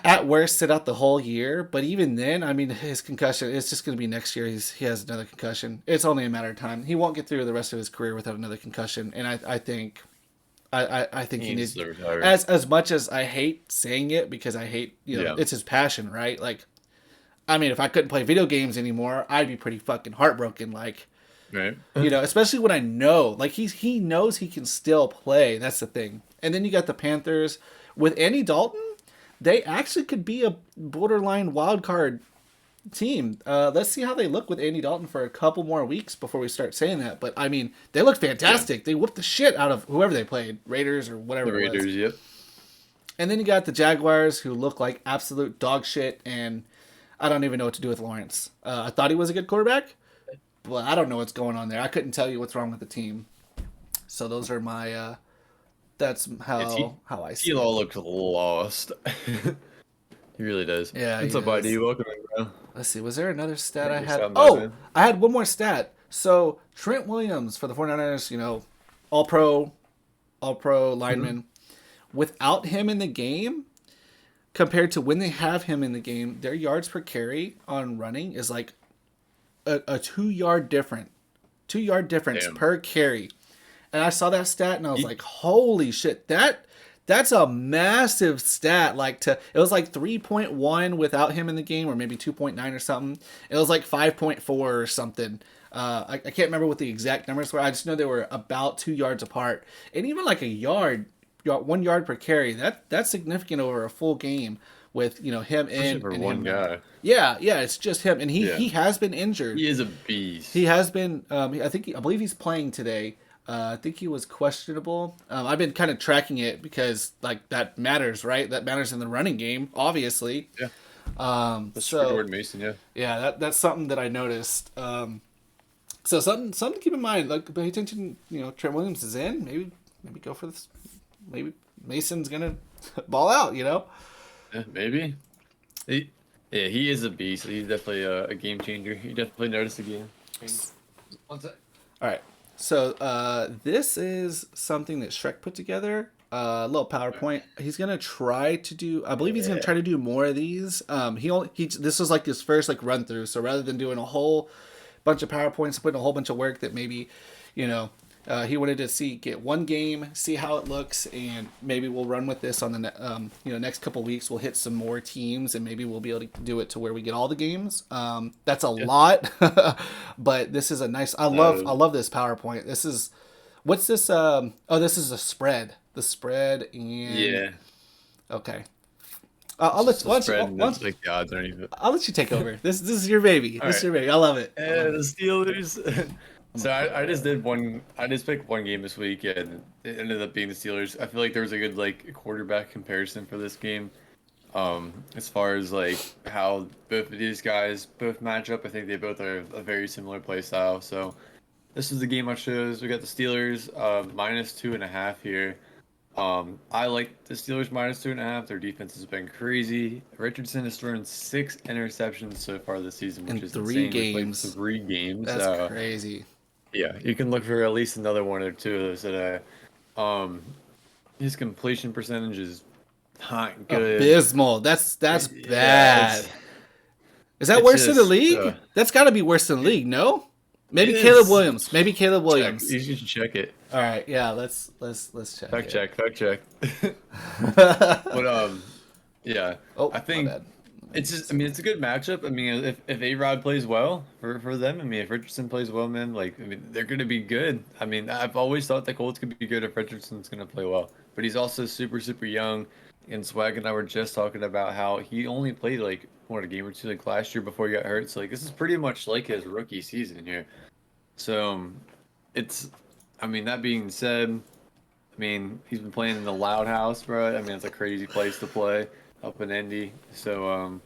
at worst, sit out the whole year. But even then, his concussion, it's just going to be next year. He has another concussion. It's only a matter of time. He won't get through the rest of his career without another concussion. And I think he needs to retire. As much as I hate saying it, because I hate, it's his passion, right? Like, if I couldn't play video games anymore, I'd be pretty fucking heartbroken. Like, right. Especially when I know, like, he knows he can still play. That's the thing. And then you got the Panthers with Andy Dalton. They actually could be a borderline wild card team. Let's see how they look with Andy Dalton for a couple more weeks before we start saying that. But they look fantastic. Yeah. They whooped the shit out of whoever they played, Raiders or whatever. The Raiders, yep. And then you got the Jaguars, who look like absolute dog shit, and I don't even know what to do with Lawrence. I thought he was a good quarterback, but I don't know what's going on there. I couldn't tell you what's wrong with the team. So those are my. That's how I see it. T-Law looks lost. He really does. Yeah. What's up, buddy? Welcome in, bro. Let's see. Was there another stat I had? Oh, I had one more stat. So Trent Williams for the 49ers, all-pro lineman. Mm-hmm. Without him in the game, compared to when they have him in the game, their yards per carry on running is like a 2-yard difference. 2-yard difference per carry. And I saw that stat and I was like, holy shit, that's a massive stat. It was like 3.1 without him in the game, or maybe 2.9 or something. It was like 5.4 or something. I can't remember what the exact numbers were. I just know they were about 2 yards apart. And even like 1 yard per carry, that's significant over a full game with him in for and one him guy. Out. Yeah, it's just him, and he has been injured. He is a beast. He has been. I believe he's playing today. I think he was questionable. I've been kind of tracking it because that matters, right? That matters in the running game, obviously. Yeah. That's Jordan Mason, yeah. Yeah, that's something that I noticed. So something to keep in mind. Like, pay attention. Trent Williams is in. Maybe go for this. Maybe Mason's gonna ball out. Yeah, maybe. He is a beast. He's definitely a game changer. He definitely noticed the game. One sec. All right. So this is something that Shrek put together. A little PowerPoint. He's gonna try to do. I believe he's gonna try to do more of these. This was like his first run through. So rather than doing a whole bunch of PowerPoints, putting a whole bunch of work that maybe, he wanted to get one game, see how it looks, and maybe we'll run with this on the next couple weeks. We'll hit some more teams, and maybe we'll be able to do it to where we get all the games. That's a lot, but this is a nice. I love this PowerPoint. This is what's this? This is a spread. The spread and okay. I'll let you take over. This is your baby. This is your baby. I love it. The Steelers. So I just did one. I just picked one game this week, and it ended up being the Steelers. I feel like there was a good quarterback comparison for this game. As far as how both of these guys match up, I think they both are a very similar play style. So this is the game I chose. We got the Steelers -2.5 here. I like the Steelers -2.5. Their defense has been crazy. Richardson has thrown 6 interceptions so far this season, which is 3 insane. games. 3 games. That's crazy. Yeah, you can look for at least another one or two of those today. His completion percentage is not good. Abysmal. That's bad. Is that worse than the league? That's got to be worse than the league, no? Maybe Caleb Williams. You should check it. All right, yeah, let's check. Fact check. But Yeah, Oh, I my think bad. it's just. I mean, it's a good matchup. I mean, if A-Rod plays well for them, I mean, if Richardson plays well, man, like I mean, they're gonna be good. I mean, I've always thought the Colts could be good if Richardson's gonna play well, but he's also super young. And Swag and I were just talking about how he only played like what a game or two like last year before he got hurt. So like this is pretty much like his rookie season here. So it's. I mean, that being said. I mean, he's been playing in the Loud House, bro. I mean, it's a crazy place to play up in Indy. So,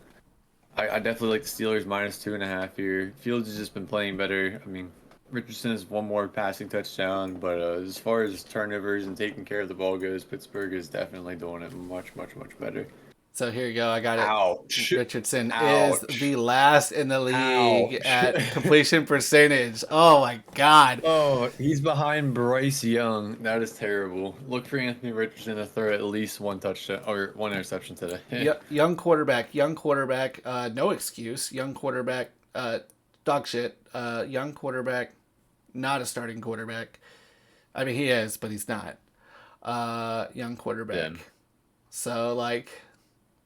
I definitely like the Steelers -2.5 here. Fields has just been playing better. I mean, Richardson has one more passing touchdown, but as far as turnovers and taking care of the ball goes, Pittsburgh is definitely doing it much better. So here you go. I got it. Ouch. Richardson is the Ouch. last in the league Ouch. at completion percentage. Oh my God. Oh, he's behind Bryce Young. That is terrible. Look for Anthony Richardson to throw at least one touchdown or one interception today. Young quarterback. Young quarterback. No excuse. Young quarterback. Dog shit. Young quarterback. Not a starting quarterback. I mean, he is, but he's not. Young quarterback. Yeah. So like,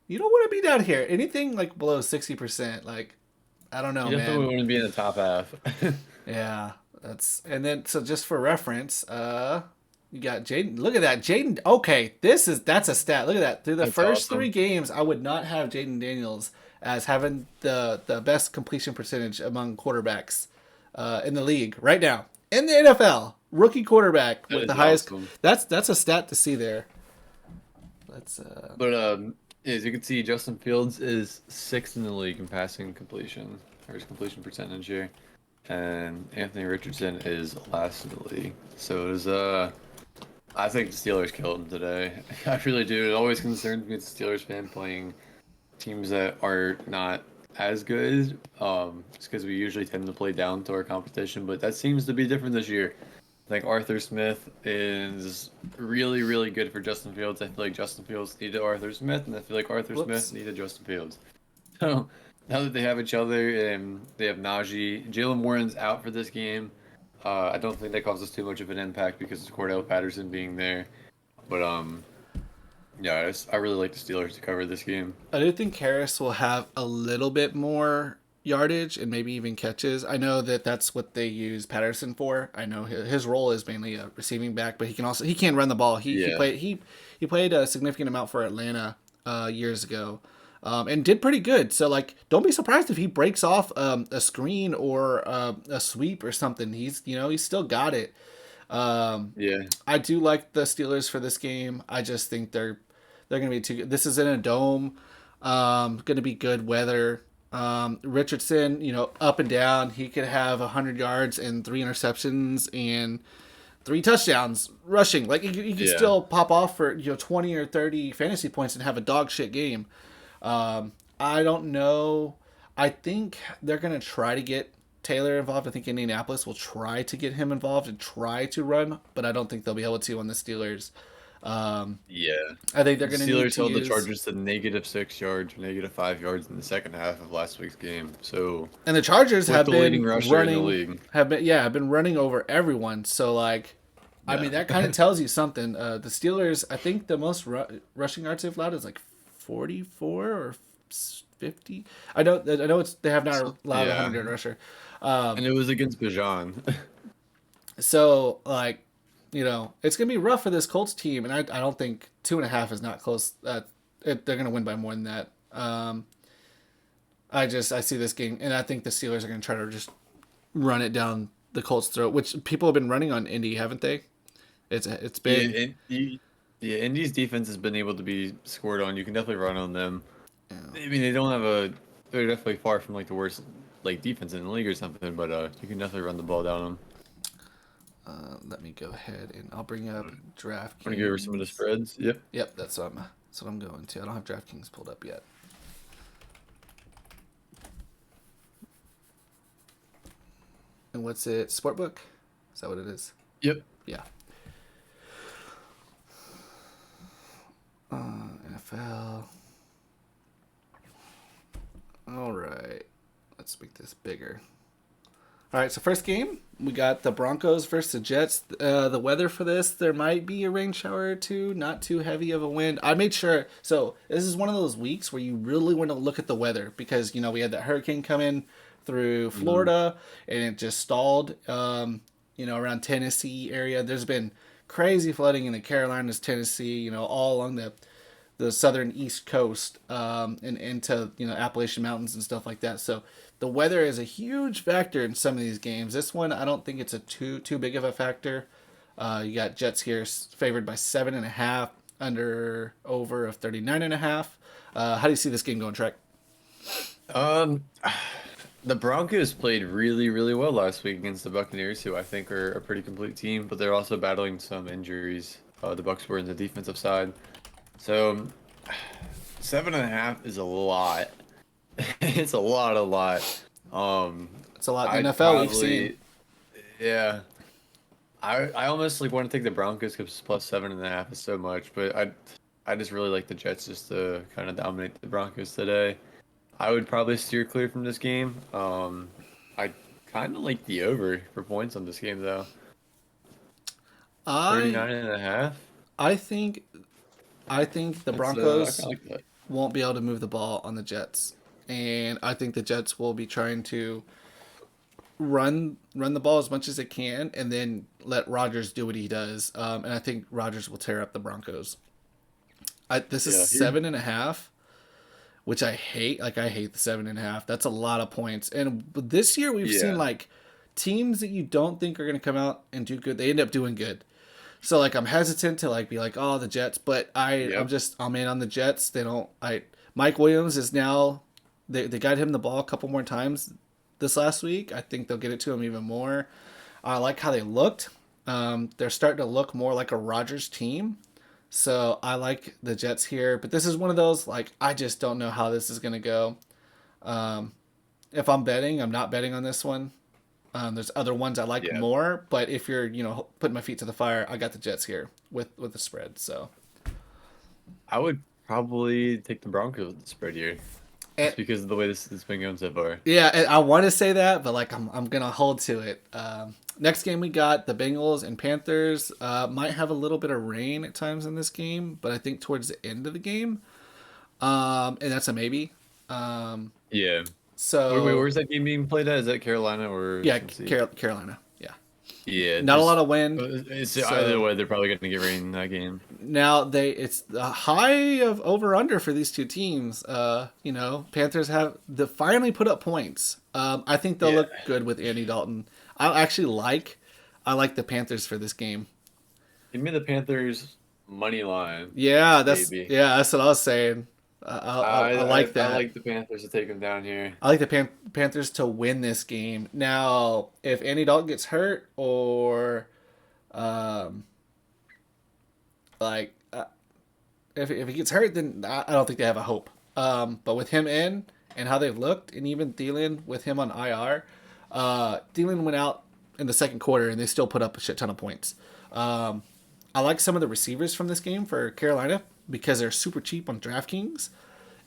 you don't want to be down here. Anything like below 60%. Like, I don't know, You definitely man. want to be in the top half. Yeah, that's and then so just for reference, you got Jaden. Look at that, Jaden. Okay, that's a stat. Look at that. Through the That's first three awesome. games, I would not have Jaden Daniels as having the best completion percentage among quarterbacks in the league right now in the NFL. Rookie quarterback That with the is highest. awesome. That's a stat to see there. That's But as you can see, Justin Fields is sixth in the league in passing completion or his completion percentage here, and Anthony Richardson is last in the league. So it is I think the Steelers killed him today. I really do. It always concerns me as a Steelers fan playing teams that are not as good. Just because we usually tend to play down to our competition, but that seems to be different this year. I think Arthur Smith is really good for Justin Fields. I feel like Justin Fields needed Arthur Smith, and I feel like Arthur Smith whoops. needed Justin Fields. So now that they have each other and they have Najee, Jalen Warren's out for this game. I don't think that causes too much of an impact because of Cordell Patterson being there. But yeah, I really like the Steelers to cover this game. I do think Harris will have a little bit more yardage and maybe even catches. I know that that's what they use Patterson for. I know his role is mainly a receiving back, but he can run the ball. Yeah, He played a significant amount for Atlanta years ago. And did pretty good. So like, don't be surprised if he breaks off a screen or a sweep or something. He's still got it. Um, yeah, I do like the Steelers for this game. I just think they're going to be too good. This is in a dome. Going to be good weather. Richardson, up and down. He could have 100 yards and 3 interceptions and 3 touchdowns rushing. Like he could yeah, still pop off for 20 or 30 fantasy points and have a dog shit game. I don't know. I think they're going to try to get Taylor involved. I think Indianapolis will try to get him involved and try to run, but I don't think they'll be able to on the Steelers. Um, yeah. I think they're The going to need Steelers to held the use, Chargers to -6 yards, -5 yards in the second half of last week's game. So and the Chargers with have the leading been rusher in the running, league. have been running over everyone. So like, I mean, Yeah. that kind of tells you something. The Steelers, I think the most rushing yards they've allowed is like 44 or 50. I know they have not allowed a Yeah. 100-yard rusher. And it was against Bajan. So like, it's gonna be rough for this Colts team, and I don't think 2.5 is not close. They're gonna win by more than that. I see this game, and I think the Steelers are gonna try to just run it down the Colts' throat, which people have been running on Indy, haven't they? It's Yeah, been yeah, Indy's defense has been able to be scored on. You can definitely run on them. I mean, they don't have a. They're definitely far from like the worst like defense in the league or something, but you can definitely run the ball down them. let me go ahead and I'll bring up Want to go over some of the DraftKings. spreads? Yep. Yep, that's what I'm going to. I don't have DraftKings pulled up yet. And what's it? Sportbook? Is that what it is? Yep. Yeah. NFL. All right. Let's make this bigger. All right, so first game, we got the Broncos versus the Jets. The weather for this, there might be a rain shower or two, not too heavy of a wind. I made sure. So this is one of those weeks where you really want to look at the weather because we had that hurricane come in through Mhm. Florida and it just stalled. Around Tennessee area. There's been crazy flooding in the Carolinas, Tennessee. All along the southern east coast and into Appalachian Mountains and stuff like that. So the weather is a huge factor in some of these games. This one, I don't think it's a too big of a factor. You got Jets here favored by 7.5, under over of 39.5. How do you see this game going, Trek? Um, the Broncos played really, really well last week against the Buccaneers, who I think are a pretty complete team, but they're also battling some injuries. The Bucks were in the defensive side, so 7.5 is a lot. It's a lot. Um, It's a lot in the I'd NFL we've seen. probably, yeah. I almost like want to take the Broncos because plus 7.5 is so much, but I just really like the Jets just to kind of dominate the Broncos today. I would probably steer clear from this game. I kind of like the over for points on this game though. I 39.5. I think I think the That's I kind Broncos of like that. won't be able to move the ball on the Jets, and I think the Jets will be trying to run the ball as much as they can, and then let Rodgers do what he does. And I think Rodgers will tear up the Broncos. This is Yeah, here. 7.5, which I hate. Like I hate the 7.5. That's a lot of points. And this year we've seen Yeah. like teams that you don't think are going to come out and do good, they end up doing good. So like I'm hesitant to like be like, oh, the Jets, but Yep. I'm in on the Jets. They don't I Mike Williams is now, they got him the ball a couple more times this last week. I think they'll get it to him even more. I like how they looked. They're starting to look more like a Rodgers team. So I like the Jets here, but this is one of those like I just don't know how this is going to go. Um, if I'm betting, I'm not betting on this one. There's other ones I like Yeah. more, but if you're putting my feet to the fire, I got the Jets here with the spread. So I would probably take the Broncos with the spread here, and, just because of the way this has been going so far. yeah, and I want to say that, but like I'm gonna hold to it. Next game we got the Bengals and Panthers. Might have a little bit of rain at times in this game, but I think towards the end of the game, and that's a maybe. Um, Yeah. Wait, so where's that game being played at? Is that Carolina or yeah, Cincy? Carolina. Yeah, Yeah, not a lot just of wind. it's either So way, they're probably going to get rain in that game. now it's the high of over under for these two teams. Panthers have the finally put up points. I think they'll Yeah. look good with Andy Dalton. I like the Panthers for this game. Give me the Panthers money line, baby. That's what I was saying. I like I that. like the Panthers to take them down here. I like the Panthers to win this game. Now, if Andy Dalton gets hurt or um, like if he gets hurt, then I don't think they have a hope. But with him in and how they've looked, and even Thielen with him on IR, Thielen went out in the second quarter and they still put up a shit ton of points. Um, I like some of the receivers from this game for Carolina because they're super cheap on DraftKings,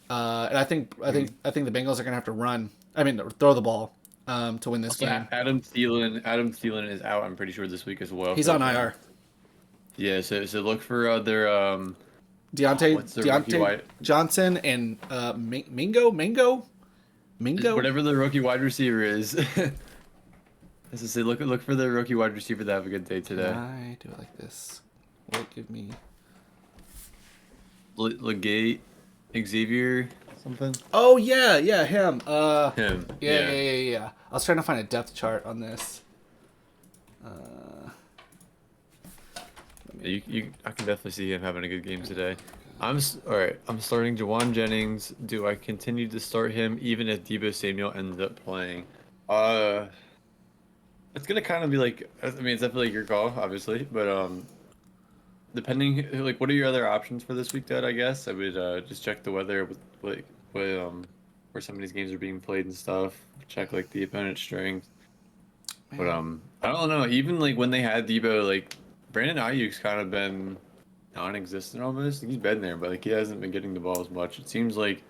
and I think the Bengals are gonna have to run. I mean, throw the ball to win this Also, game. Adam Thielen is out. I'm pretty sure this week as well He's for the on Bengals. IR. Yeah, so look for their what's their rookie Deontay wide Johnson and Mingo. whatever the rookie wide receiver is. As I say, look for the rookie wide receiver to have a good day Can today. I do it like this? Will it give me? Legate Xavier something. Oh yeah, him. Him. Yeah. Yeah. I was trying to find a depth chart on this. Uh, I can definitely see him having a good game today. All right. I'm starting Jawan Jennings. Do I continue to start him even if Debo Samuel ends up playing? Uh, it's gonna kind of be like. I mean, it's definitely your call, obviously, but depending, like, what are your other options for this week, Dad? I guess I would just check the weather with like where some of these games are being played and stuff. Check like the opponent's strength. But man, I don't know. Even like when they had Debo, like Brandon Ayuk's kind of been non-existent almost. He's been there, but like he hasn't been getting the ball as much. It seems like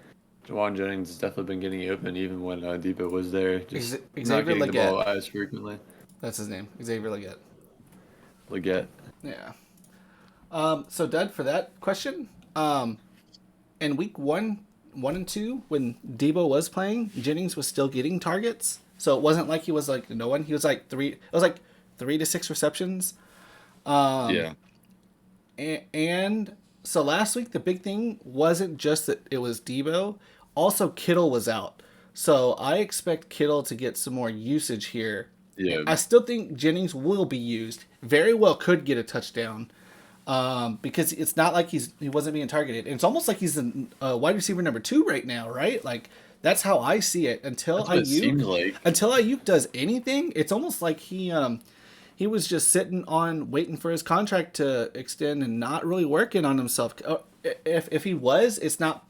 Juwan Jennings has definitely been getting open even when Debo was there, just not Xavier getting the Leggett. ball as frequently. That's his name. Xavier Leggett. Leggett. Yeah. So Dad, for that question, in week one and two, when Debo was playing, Jennings was still getting targets. So it wasn't like he was like no one. He was like three. It was like 3 to 6 receptions. Yeah. And so last week the big thing wasn't just that it was Debo. Also, Kittle was out. So I expect Kittle to get some more usage here. And Yeah. I still think Jennings will be used. Very well could get a touchdown. Because it's not like he wasn't being targeted. It's almost like he's a wide receiver number 2 right now, right? Like that's how I see it. That's what it seems like. Until Ayuk does anything, it's almost like he was just sitting on waiting for his contract to extend and not really working on himself. If he was, it's not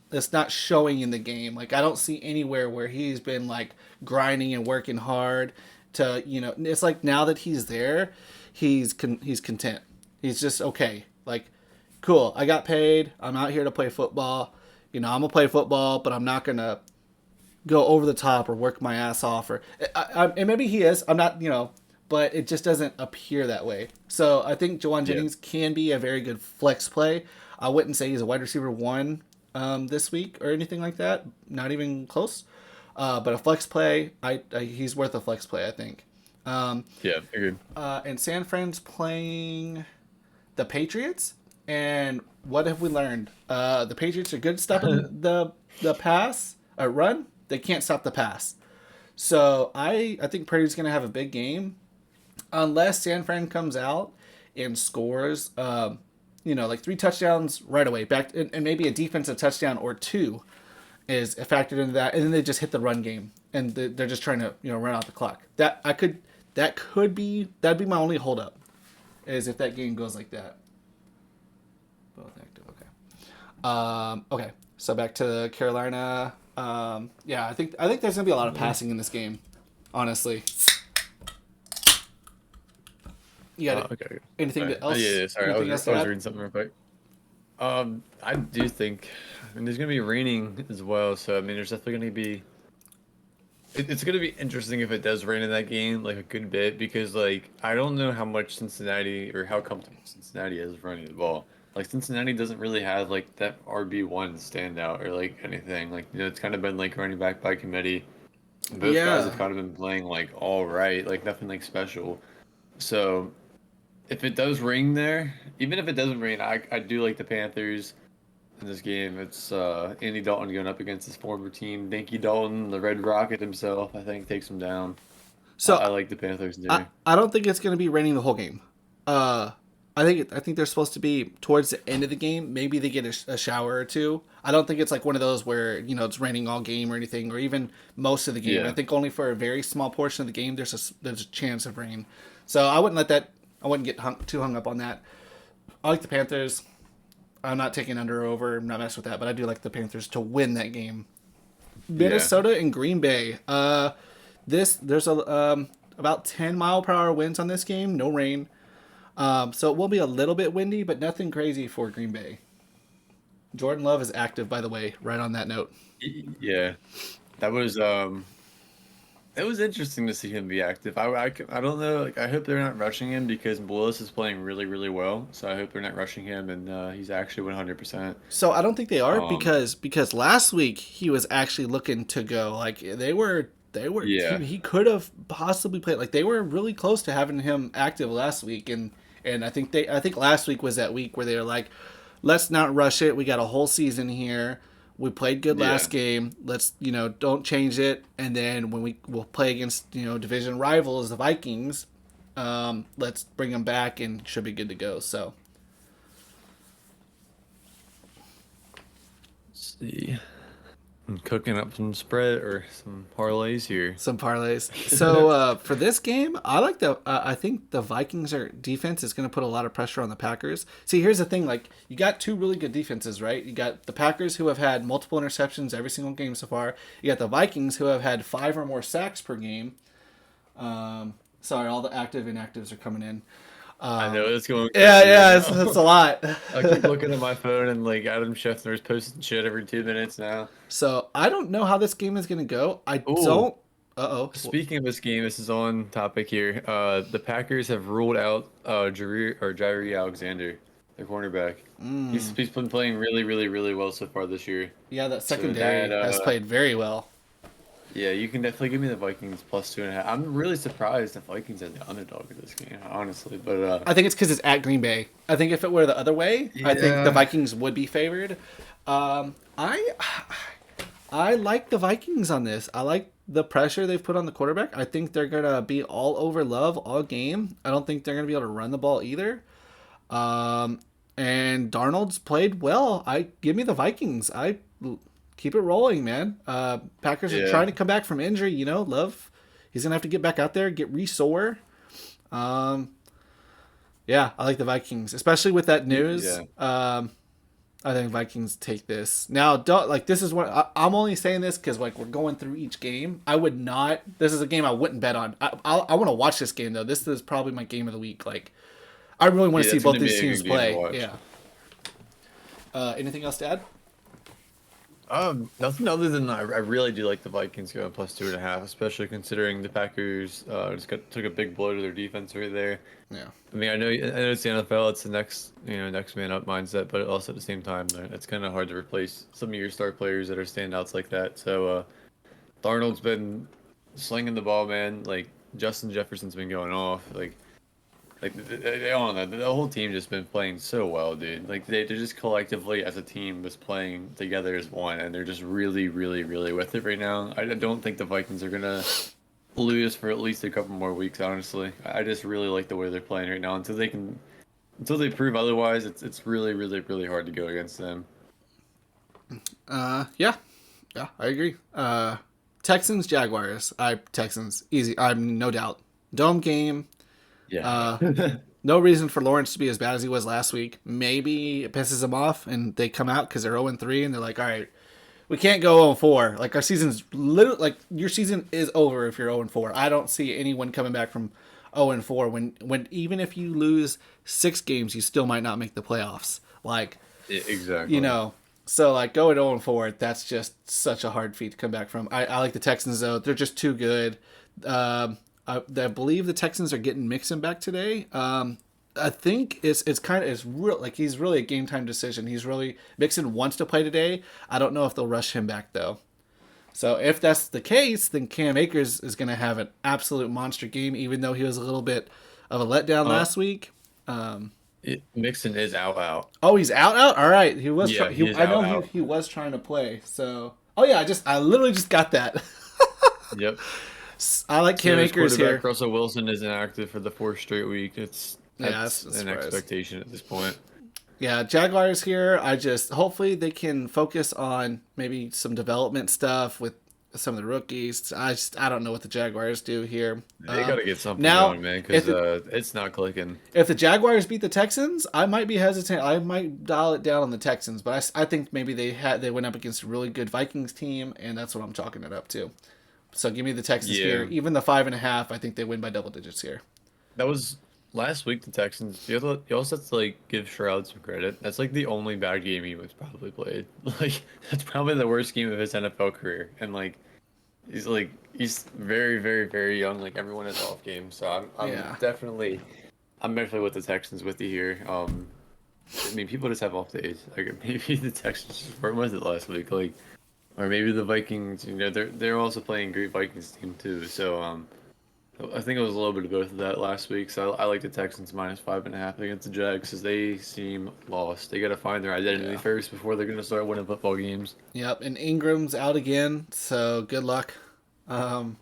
showing in the game. Like I don't see anywhere where he's been like grinding and working hard to it's like now that he's there, he's content. He's just okay. Like, cool. I got paid. I'm out here to play football. I'm gonna play football, but I'm not gonna go over the top or work my ass off. And maybe he is. I'm not. But it just doesn't appear that way. So I think Jawan Yeah. Jennings can be a very good flex play. I wouldn't say he's a wide receiver 1 this week or anything like that. Not even close. But a flex play, he's worth a flex play, I think. Yeah. Agreed. And San Fran's playing the Patriots, and what have we learned? The Patriots are good at stopping the pass, run. They can't stop the pass. So I think Purdy's going to have a big game, unless San Fran comes out and scores, like 3 touchdowns right away, and maybe a defensive touchdown or 2 is factored into that, and then they just hit the run game, and they're just trying to run out the clock. That'd be my only holdup, is if that game goes like that. Both active, okay. Okay, so back to Carolina. Yeah, I think there's gonna be a lot of passing in this game. Honestly, you got it. Okay. Anything Right. else? Yeah. Sorry, Anything else I to was add? reading something real quick. I do think, there's gonna be raining as well, so there's definitely gonna be. It's gonna be interesting if it does rain in that game, like a good bit, because like I don't know how much Cincinnati or how comfortable Cincinnati is running the ball. Like Cincinnati doesn't really have like that RB1 standout or like anything. Like it's kind of been like running back by committee. Both guys have Yeah. kind of been playing like all right, like nothing like special. So if it does rain there, even if it doesn't rain, I do like the Panthers in this game. It's Andy Dalton going up against his former team. Dinky Dalton, the Red Rocket himself, I think takes him down. I So like the Panthers I there. I don't think it's gonna be raining the whole game. Uh, I think they're supposed to be towards the end of the game. Maybe they get a shower or two. I don't think it's like one of those where it's raining all game or anything, or even most of the game. I Yeah, think only for a very small portion of the game there's a chance of rain. So I wouldn't let that. I wouldn't get too hung up on that. I like the Panthers. I'm not taking under or over. I'm not messing with that, but I do like the Panthers to win that game. yeah, Minnesota and Green Bay. There's about 10 mile per hour winds on this game. No rain. So it will be a little bit windy, but nothing crazy for Green Bay. Jordan Love is active, by the way. Right on that note. yeah. That was it was interesting to see him be active. I don't know. Like I hope they're not rushing him because Willis is playing really really well. So I hope they're not rushing him and he's actually 100%. So I don't think they are Um, because last week he was actually looking to go. Like they were yeah, he could have possibly played. Like they were really close to having him active last week, and I think last week was that week where they were like, let's not rush it. We got a whole season here. We played good yeah. last game. Let's don't change it. And then when we'll play against division rivals the Vikings, let's bring them back and should be good to go. So Let's see. I'm cooking up some spread or some parlays here. some parlays. So for this game, I think the Vikings are defense is going to put a lot of pressure on the Packers. See, here's the thing: like you got 2 really good defenses, right? You got the Packers who have had multiple interceptions every single game so far. You got the Vikings who have had 5 or more sacks per game. Sorry, all the active inactives are coming in. I know it's going Yeah, crazy right yeah, it's now. a lot. I keep looking at my phone and like Adam Scheffner's posting shit every 2 minutes now. So I don't know how this game is gonna go. I Oh, don't. Uh oh. speaking of this game, this is on topic here. The Packers have ruled out Jair Alexander, their cornerback. He's been playing really, really, really well so far this year. Yeah, that So that secondary has played very well. yeah, you can definitely give me the Vikings plus 2.5. I'm really surprised the Vikings are the underdog of this game, honestly. But I think it's because it's at Green Bay. I think if it were the other way, I think the yeah, Vikings would be favored. Um, I I like the Vikings on this. I like the pressure they've put on the quarterback. I think they're gonna be all over Love all game. I don't think they're gonna be able to run the ball either. Um, and Darnold's played well. I give me the Vikings. I keep it rolling, man. Packers are yeah, trying to come back from injury. You know, Love, he's gonna have to get back out there, get re-sore. Um, yeah, I like the Vikings, especially with that news. yeah. I think Vikings take this. Now, don't like this is what I'm only saying this because like we're going through each game. I would not. This is a game I wouldn't bet on. I want to watch this game though. This is probably my game of the week. Like, I really want to Yeah, see that's both gonna be these a teams good game to play. watch. Yeah. Anything else to add? Nothing other than I really do like the Vikings going plus 2.5, especially considering the Packers took a big blow to their defense right there. Yeah. I mean, I know it's the NFL, it's the next man up mindset, but also at the same time, it's kind of hard to replace some of your star players that are standouts like that. So, Darnold's been slinging the ball, man. Like Justin Jefferson's been going off. Like they all know the whole team just been playing so well, dude. Like they're just collectively as a team was playing together as one, and they're just really, really, really with it right now. I don't think the Vikings are gonna lose for at least a couple more weeks. Honestly, I just really like the way they're playing right now. Until they prove otherwise, it's really, really, really hard to go against them. Yeah. Yeah, I agree. Texans, Jaguars. Texans easy. I'm no doubt. Dome game. Yeah. No reason for Lawrence to be as bad as he was last week. Maybe it pisses him off and they come out because they're 0-3 and they're like, all right, we can't go 0-4. Like our season's literally like your season is over if you're 0-4. I don't see anyone coming back from 0-4 when even if you lose 6 games, you still might not make the playoffs. Like Exactly. you know, so like going 0-4, that's just such a hard feat to come back from. I like the Texans though; they're just too good. I believe the Texans are getting Mixon back today. I think it's real like he's really a game time decision. He's really Mixon wants to play today. I don't know if they'll rush him back though. So if that's the case, then Cam Akers is going to have an absolute monster game, even though he was a little bit of a letdown Uh, last week. Mixon is out. Oh, he's out. Out. All right. He was. Yeah, he is I know out. he was trying to play. So. Oh yeah. I literally just got that. Yep. I like Cam Steelers Akers quarterback here. Russell Wilson is inactive for the fourth straight week. Yeah, That's that's a an surprise. expectation at this point. Yeah, Jaguars here. Hopefully they can focus on maybe some development stuff with some of the rookies. I don't know what the Jaguars do here. They got to get something Now, going, man, if because the, it's not clicking. if the Jaguars beat the Texans, I might be hesitant. I might dial it down on the Texans, but I think maybe they went up against a really good Vikings team, and that's what I'm chalking it up to. So give me the Texans Yeah, here. Even the 5.5, I think they win by double digits here. that was last week. The Texans. You also have to like give Stroud some credit. That's like the only bad game he was probably played. Like that's probably the worst game of his NFL career, and he's very, very, very young. Like everyone is off game, so Yeah. I'm definitely with the Texans with you here. I mean, people just have off days. Like maybe the Texans just weren't with it last week. Like, or maybe the Vikings. They're also playing a great Vikings team too. So I think it was a little bit of both of that last week. So I like the Texans minus 5.5 against the Jags because they seem lost. They got to find their identity Yeah. first before they're gonna start winning football games. Yep. And Ingram's out again, so good luck. Um,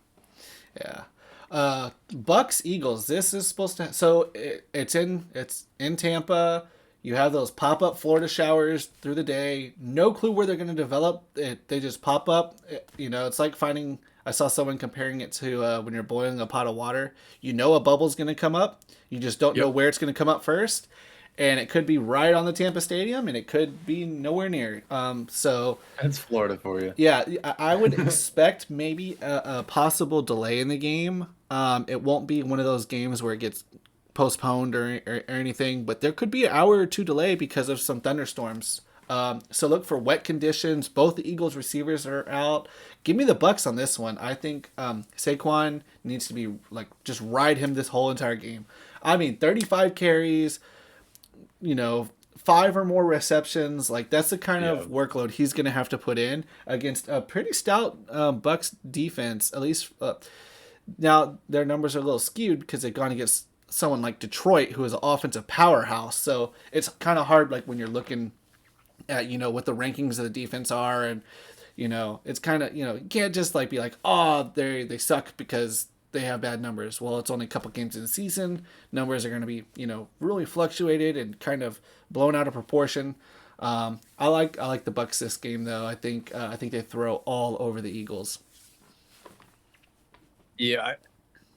yeah. Bucks Eagles. This is supposed to. So it's in Tampa. You have those pop up Florida showers through the day. No clue where they're going to develop. They just pop up. It's like finding. I saw someone comparing it to when you're boiling a pot of water. You know a bubble's going to come up. You just don't know Yep. where it's going to come up first. And it could be right on the Tampa Stadium, and it could be nowhere near. So That's Florida for you. yeah, I would expect maybe a possible delay in the game. It won't be one of those games where it gets postponed or anything, but there could be an hour or two delay because of some thunderstorms. So look for wet conditions. Both the Eagles receivers are out. Give me the Bucks on this one. I think Saquon needs to be like just ride him this whole entire game. I mean, 35 carries, 5 or more receptions. Like that's the kind Yeah. of workload he's going to have to put in against a pretty stout Bucks defense. At least now their numbers are a little skewed because they've gone against someone like Detroit, who is an offensive powerhouse. So it's kind of hard, like when you're looking at what the rankings of the defense are, and it's kind of you can't just like be like, oh, they suck because they have bad numbers. Well, it's only a couple games in the season. Numbers are going to be really fluctuated and kind of blown out of proportion. I like the Bucks this game though. I think they throw all over the Eagles. Yeah,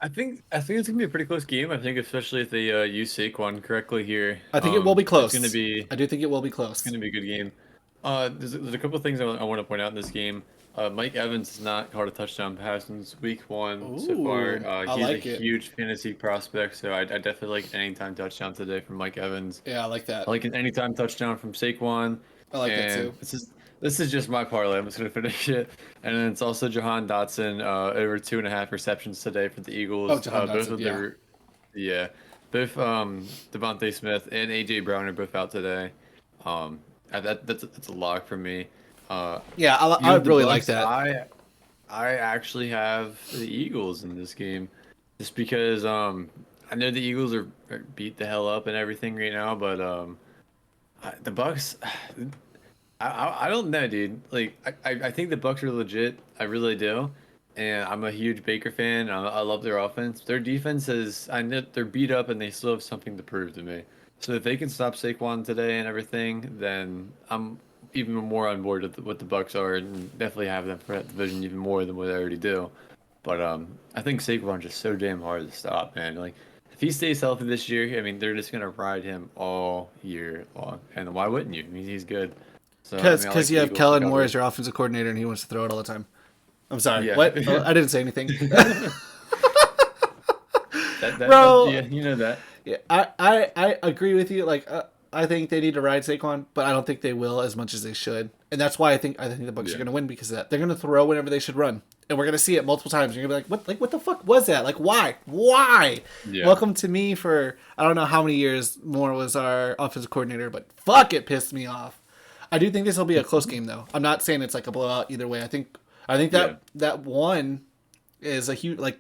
I think it's gonna be a pretty close game. I think especially if they use Saquon correctly here. I think it will be close. It's gonna be I do think it will be close. it's gonna be a good game. There's a couple of things I want to point out in this game. Mike Evans has not caught a touchdown pass since week 1 so far. Ooh, I He's like a it. huge fantasy prospect, so I definitely like an anytime touchdown today from Mike Evans. Yeah, I like that. I like an anytime touchdown from Saquon. I like that And too. this is just my parlay. I'm just gonna finish it. And then it's also Jahan Dotson, over 2.5 receptions today for the Eagles. Oh, Jahan Both Dotson, of yeah. their yeah. Both Devontae Smith and AJ Brown are both out today. That's a lock for me. Yeah, I With the really like Bucks, that. I actually have the Eagles in this game, just because I know the Eagles are beat the hell up and everything right now, but the Bucks, I don't know, dude. Like I think the Bucks are legit. I really do, and I'm a huge Baker fan. I love their offense. Their defense is I know they're beat up and they still have something to prove to me. So if they can stop Saquon today and everything, then I'm even more on board with what the Bucks are, and definitely have them for that division even more than what they already do. But I think Saquon's just so damn hard to stop, man. Like if he stays healthy this year, I mean they're just gonna ride him all year long. And why wouldn't you? I mean he's good. So I Because mean I like you the have Eagles to Kellen Moore cover. as your offensive coordinator, and he wants to throw it all the time. I'm sorry. Yeah. What? Oh, I didn't say anything. That, Bro, yeah, you know that. yeah, I agree with you. Like, I think they need to ride Saquon, but I don't think they will as much as they should. And that's why I think the Bucks are Yeah. going to win because of that. They're going to throw whenever they should run, and we're going to see it multiple times. You're going to be like, what the fuck was that? Like, why? Yeah. Welcome to me for I don't know how many years Moore was our offensive coordinator, but fuck, it pissed me off. I do think this will be a close game though. I'm not saying it's like a blowout either way. I think that Yeah. that one is a huge like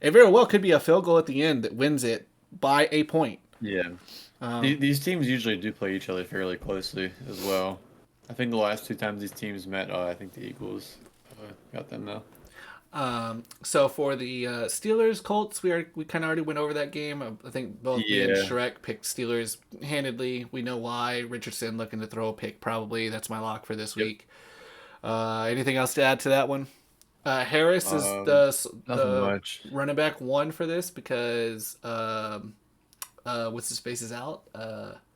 it very well could be a field goal at the end that wins it by a point. Yeah. These teams usually do play each other fairly closely as well. I think the last 2 times these teams met, I think the Eagles got them though. So for the Steelers Colts, we kind of already went over that game. I think both me and Yeah. Shrek picked Steelers handedly. We know why. Richardson looking to throw a pick probably. That's my lock for this Yep. week. Anything else to add to that one? Harris is Nothing the much. running back one for this because what's his face is out.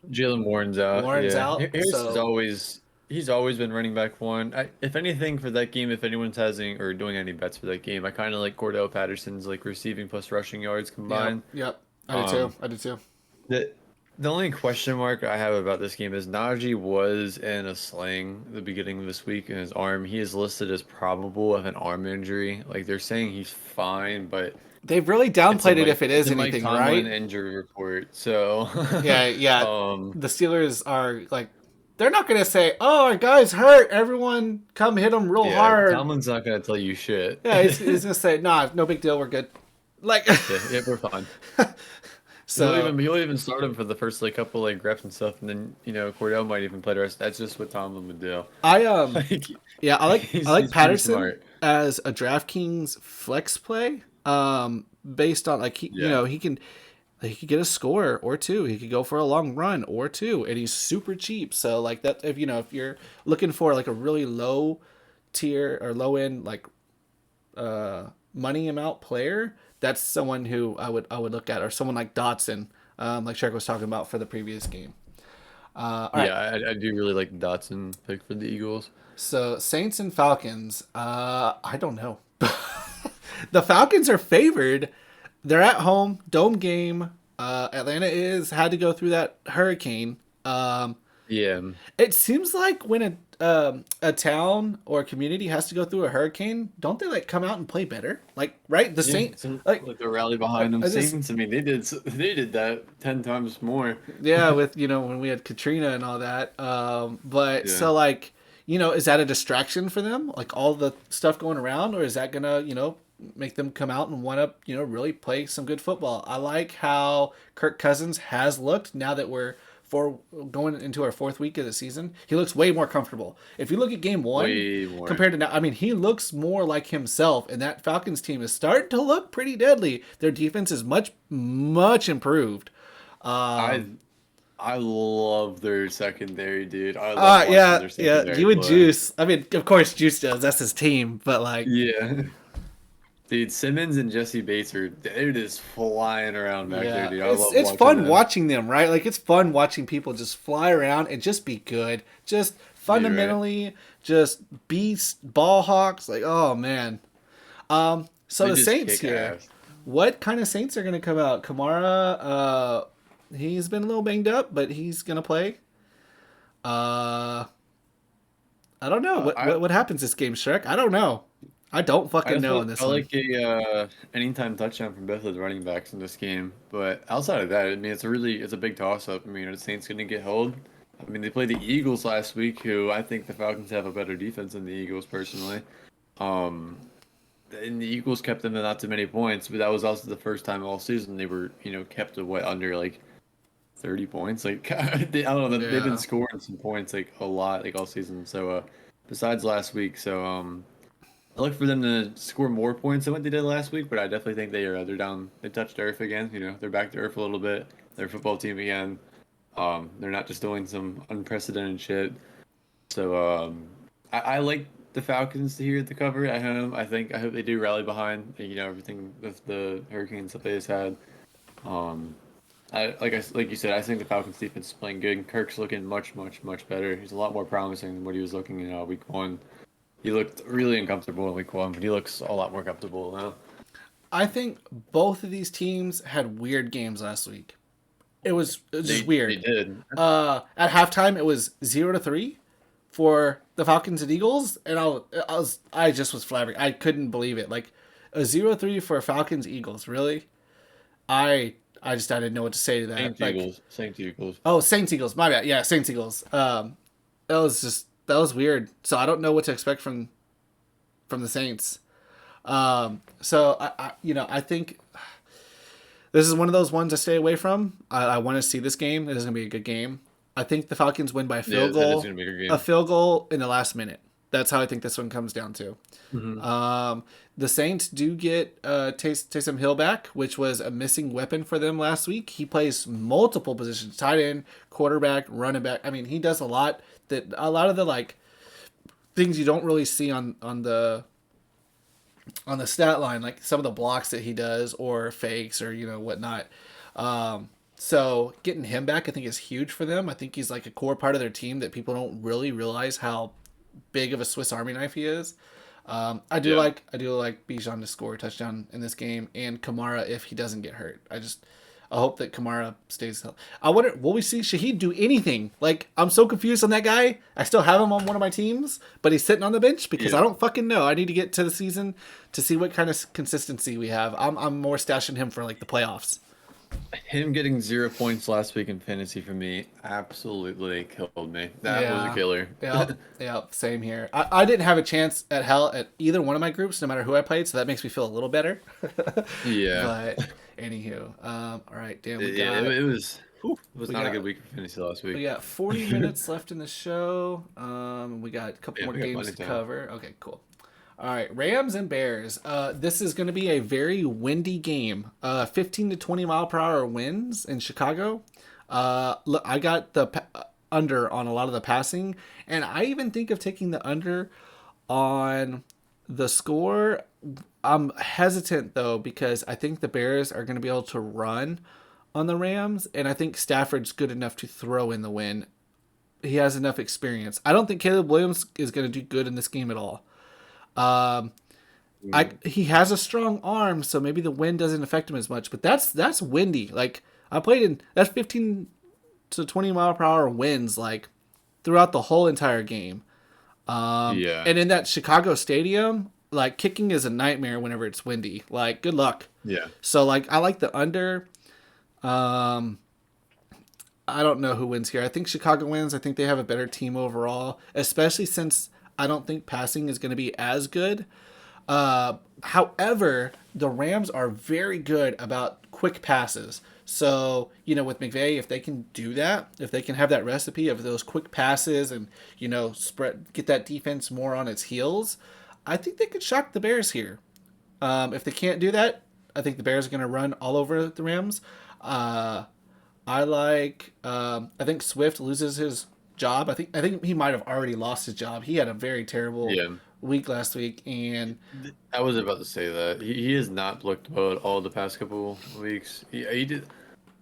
Jalen Warren's out. Warren's Yeah. out, Harris so- is always he's always been running back one. If anything for that game, if anyone's having or doing any bets for that game, I kind of like Cordell Patterson's like receiving plus rushing yards combined. Yep. I did Um, too. I did too. The only question mark I have about this game is Najee was in a sling at the beginning of this week in his arm. He is listed as probable of an arm injury. Like they're saying he's fine, but They've really downplayed it if it is it's a Mike anything, Tomlin right? injury report. So Yeah. um, The Steelers are like, they're not going to say, "Oh, our guy's hurt. Everyone, come hit him real yeah, hard." Tomlin's not gonna tell you shit. Yeah, he's going to say, "Nah, no big deal. We're good." Like, Yeah, we're fine. so He'll even start him for the first like couple like reps and stuff, and then Cordell might even play the rest. That's just what Tomlin would do. I Like, yeah, I he's like pretty Patterson smart. as a DraftKings flex play. Based on like Yeah. he could get a score or two. He could go for a long run or two, and he's super cheap. So like that, if you're looking for like a really low tier or low end like money amount player, that's someone who I would look at, or someone like Dotson, like Shark was talking about for the previous game. All right, Yeah, I do really like the Dotson pick for the Eagles. so Saints and Falcons. I don't know. The Falcons are favored. They're at home, dome game. Atlanta is had to go through that hurricane. Yeah. It seems like when a town or a community has to go through a hurricane, don't they like come out and play better? Like right, the Yeah, Saint so like like the rally behind them I just Saints. I mean, they did that 10 times more. yeah with when we had Katrina and all that. But Yeah. so like is that a distraction for them? Like all the stuff going around, or is that gonna make them come out and want to really play some good football? I like how Kirk Cousins has looked now that we're going into our fourth week of the season. He looks way more comfortable. If you look at game one Way more. compared to now, I mean, he looks more like himself, and that Falcons team is starting to look pretty deadly. Their defense is much improved. I I love their secondary, dude. I love watching their Yeah, secondary you and play. Juice. I mean, of course, Juice does. That's his team, but like, Yeah. Dude, Simmons and Jesse Bates they're just flying around back there, yeah, dude. I it's love it's watching fun them. watching them, right? Like, it's fun watching people just fly around and just be good, just Dude, right? fundamentally just beast ball hawks. Like, oh man. So They the just Saints kick here. ass. What kind of Saints are going to come out? Kamara, he's been a little banged up, but he's going to play. Uh, I don't know. What, I what what happens this game, Shrek? I don't know. I don't I fucking just know want in this I one. like a anytime touchdown from both of the running backs in this game. But outside of that, I mean it's a big toss up. I mean, are the Saints gonna get held? I mean they played the Eagles last week, who I think the Falcons have a better defense than the Eagles personally. Um and the Eagles kept them to not too many points, but that was also the first time all season they were, kept to what under like 30 points. Like I don't know, they've been Yeah. scoring some points like a lot like all season. So besides last week, I look for them to score more points than what they did last week, but I definitely think they're down. They touched earth again. They're back to earth a little bit. They're a football team again. They're not just doing some unprecedented shit. So I like the Falcons to hear the cover at home. I hope they do rally behind everything with the Hurricanes that they just had. Um, like you said, I think the Falcons defense is playing good. Kirk's looking much better. He's a lot more promising than what he was looking in week one. He looked really uncomfortable in week one, but he looks a lot more comfortable now. I think both of these teams had weird games last week. It was just They weird. did. At halftime, it was 0-3 for the Falcons and Eagles, and I just was flabbergasted. I couldn't believe it. Like a 0-3 for Falcons Eagles, really? I didn't know what to say to that. Saints Like, Eagles. Saints Eagles. oh, Saints Eagles. My bad. Yeah, Saints Eagles. That was weird. So I don't know what to expect from the Saints. So I think this is one of those ones I stay away from. I want to see this game. It is going to be a good game. I think the Falcons win by Yeah, that is gonna be a good a game. field goal in the last minute. That's how I think this one comes down to. Hmm. The Saints do get Taysom Hill back, which was a missing weapon for them last week. He plays multiple positions: tight end, quarterback, running back. I mean, he does a lot of the like things you don't really see on the stat line, like some of the blocks that he does or fakes or whatnot. So getting him back, I think, is huge for them. I think he's like a core part of their team that people don't really realize how big of a Swiss Army knife he is. Yeah. I do like Bijan to score a touchdown in this game, and Kamara if he doesn't get hurt. I hope that Kamara stays healthy. I wonder, will we see Shaheed do anything? Like, I'm so confused on that guy. I still have him on one of my teams, but he's sitting on the bench because I Yeah. don't fucking know. I need to get to the season to see what kind of consistency we have. I'm more stashing him for like the playoffs. Him getting 0 points last week in fantasy for me absolutely killed me. That was a Yeah. killer. Yeah. Yeah. Same here. I didn't have a chance at hell at either one of my groups, no matter who I played, so that makes me feel a little better. Yeah. But anywho, all right, damn, Yeah, it was we not a good got week for fantasy last we week. got 40 minutes left in the show. We got a couple Yeah, more we got games plenty to of time. cover. Okay, cool. All right, Rams and Bears. This is going to be a very windy game. 15 to 20 mile per hour winds in Chicago. Look, I got the under on a lot of the passing, and I even think of taking the under on the score. I'm hesitant though because I think the Bears are going to be able to run on the Rams, and I think Stafford's good enough to throw in the win. He has enough experience. I don't think Caleb Williams is going to do good in this game at all. Um, he has a strong arm, so maybe the wind doesn't affect him as much. But that's windy. Like I played in that's 15 to 20 mile per hour winds like throughout the whole entire game. Yeah. And in that Chicago stadium, like kicking is a nightmare whenever it's windy. Like good luck. Yeah. So like I like the under. Um, I don't know who wins here. I think Chicago wins. I think they have a better team overall, especially since I don't think passing is going to be as good. However, the Rams are very good about quick passes. So, with McVay, if they can do that, if they can have that recipe of those quick passes and, get that defense more on its heels, I think they could shock the Bears here. If they can't do that, I think the Bears are going to run all over the Rams. I think Swift loses his job. I think he might have already lost his job. He had a very terrible Yeah. week last week, and I was about to say that he has not looked well at all the past couple weeks. He did.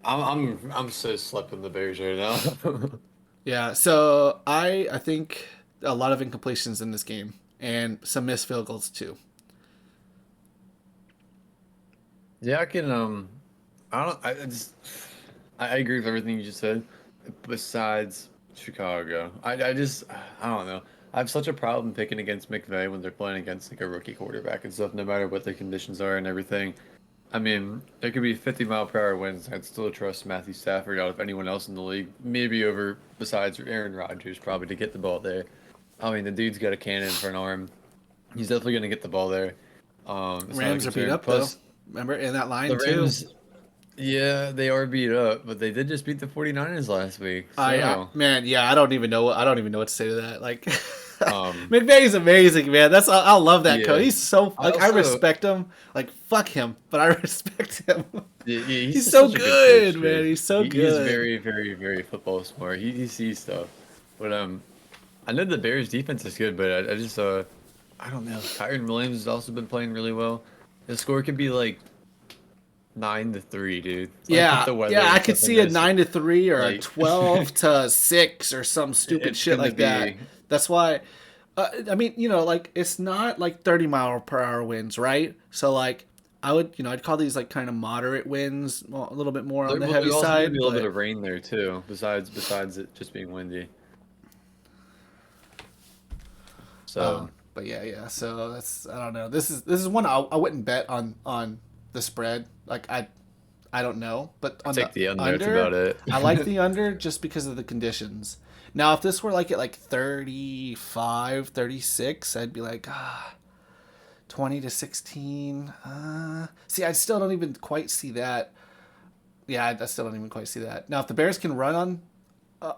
I'm so slept in the Bears right now. yeah. So I think a lot of incompletions in this game and some missed field goals too. Yeah, I can. I don't. I agree with everything you just said. Besides Chicago, I don't know. I have such a problem picking against McVay when they're playing against like a rookie quarterback and stuff, no matter what their conditions are and everything. I mean, there could be 50-mile-per-hour winds. I'd still trust Matthew Stafford out of anyone else in the league, maybe over besides Aaron Rodgers, probably to get the ball there. I mean, the dude's got a cannon for an arm. He's definitely gonna get the ball there. It's not a Rams are beat concern. up Plus, though. Remember in that line the too. Rams, yeah, they are beat up, but they did just beat the 49ers last week. Yeah, So, man, yeah, I don't even know. I don't even know what to say to that. Like, um, McVay's amazing, man. I love that coach. yeah. He's so I like I also, respect him. Like fuck him, but I respect him. yeah, He's he's so such a good, good coach, man. dude. He's so He is good. very, very, very football smart. He sees stuff. But I know the Bears defense is good, but I just I don't know. Kyron Williams has also been playing really well. The score could be like 9-3, dude. Like with Yeah, the weather yeah, I and could stuff in see a this, 9-3 or a like 12-6 or some stupid it's shit gonna like that. be That's why. I mean, like it's not like 30-mile-per-hour winds, right? So like I would, I'd call these like kind of moderate winds, well, a little bit more on the well, heavy there's also gonna be side, a little bit but of rain there too, besides it just being windy. So but yeah. So that's I don't know. This is one I wouldn't bet on the spread. Like I don't know, but I on the take the under. That's under, about it. I like the under just because of the conditions. Now, if this were like at like 35, 36, I'd be like 20-16. See, I still don't even quite see that. Yeah, I still don't even quite see that. Now, if the Bears can run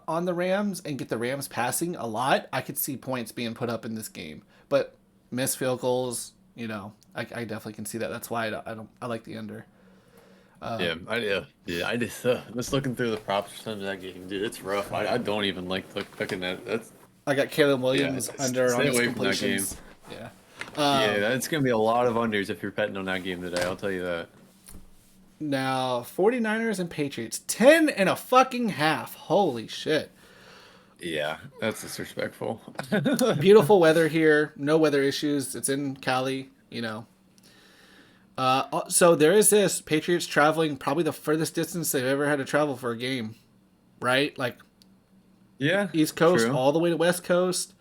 on the Rams and get the Rams passing a lot, I could see points being put up in this game. But missed field goals, I definitely can see that. That's why I like the under. I just looking through the props for some of that game, dude. It's rough. I don't even like looking at that's I got Caleb yeah. Williams under on Stay his away from that game. completions. Yeah. Yeah, that's gonna be a lot of unders if you're betting on that game today. I'll tell you that. Now, 49ers and Patriots, 10 and a fucking half. Holy shit. Yeah, that's disrespectful. Beautiful weather here. No weather issues. It's in Cali, So there is this Patriots traveling probably the furthest distance they've ever had to travel for a game, right? Like Yeah, East Coast true. all the way to West Coast.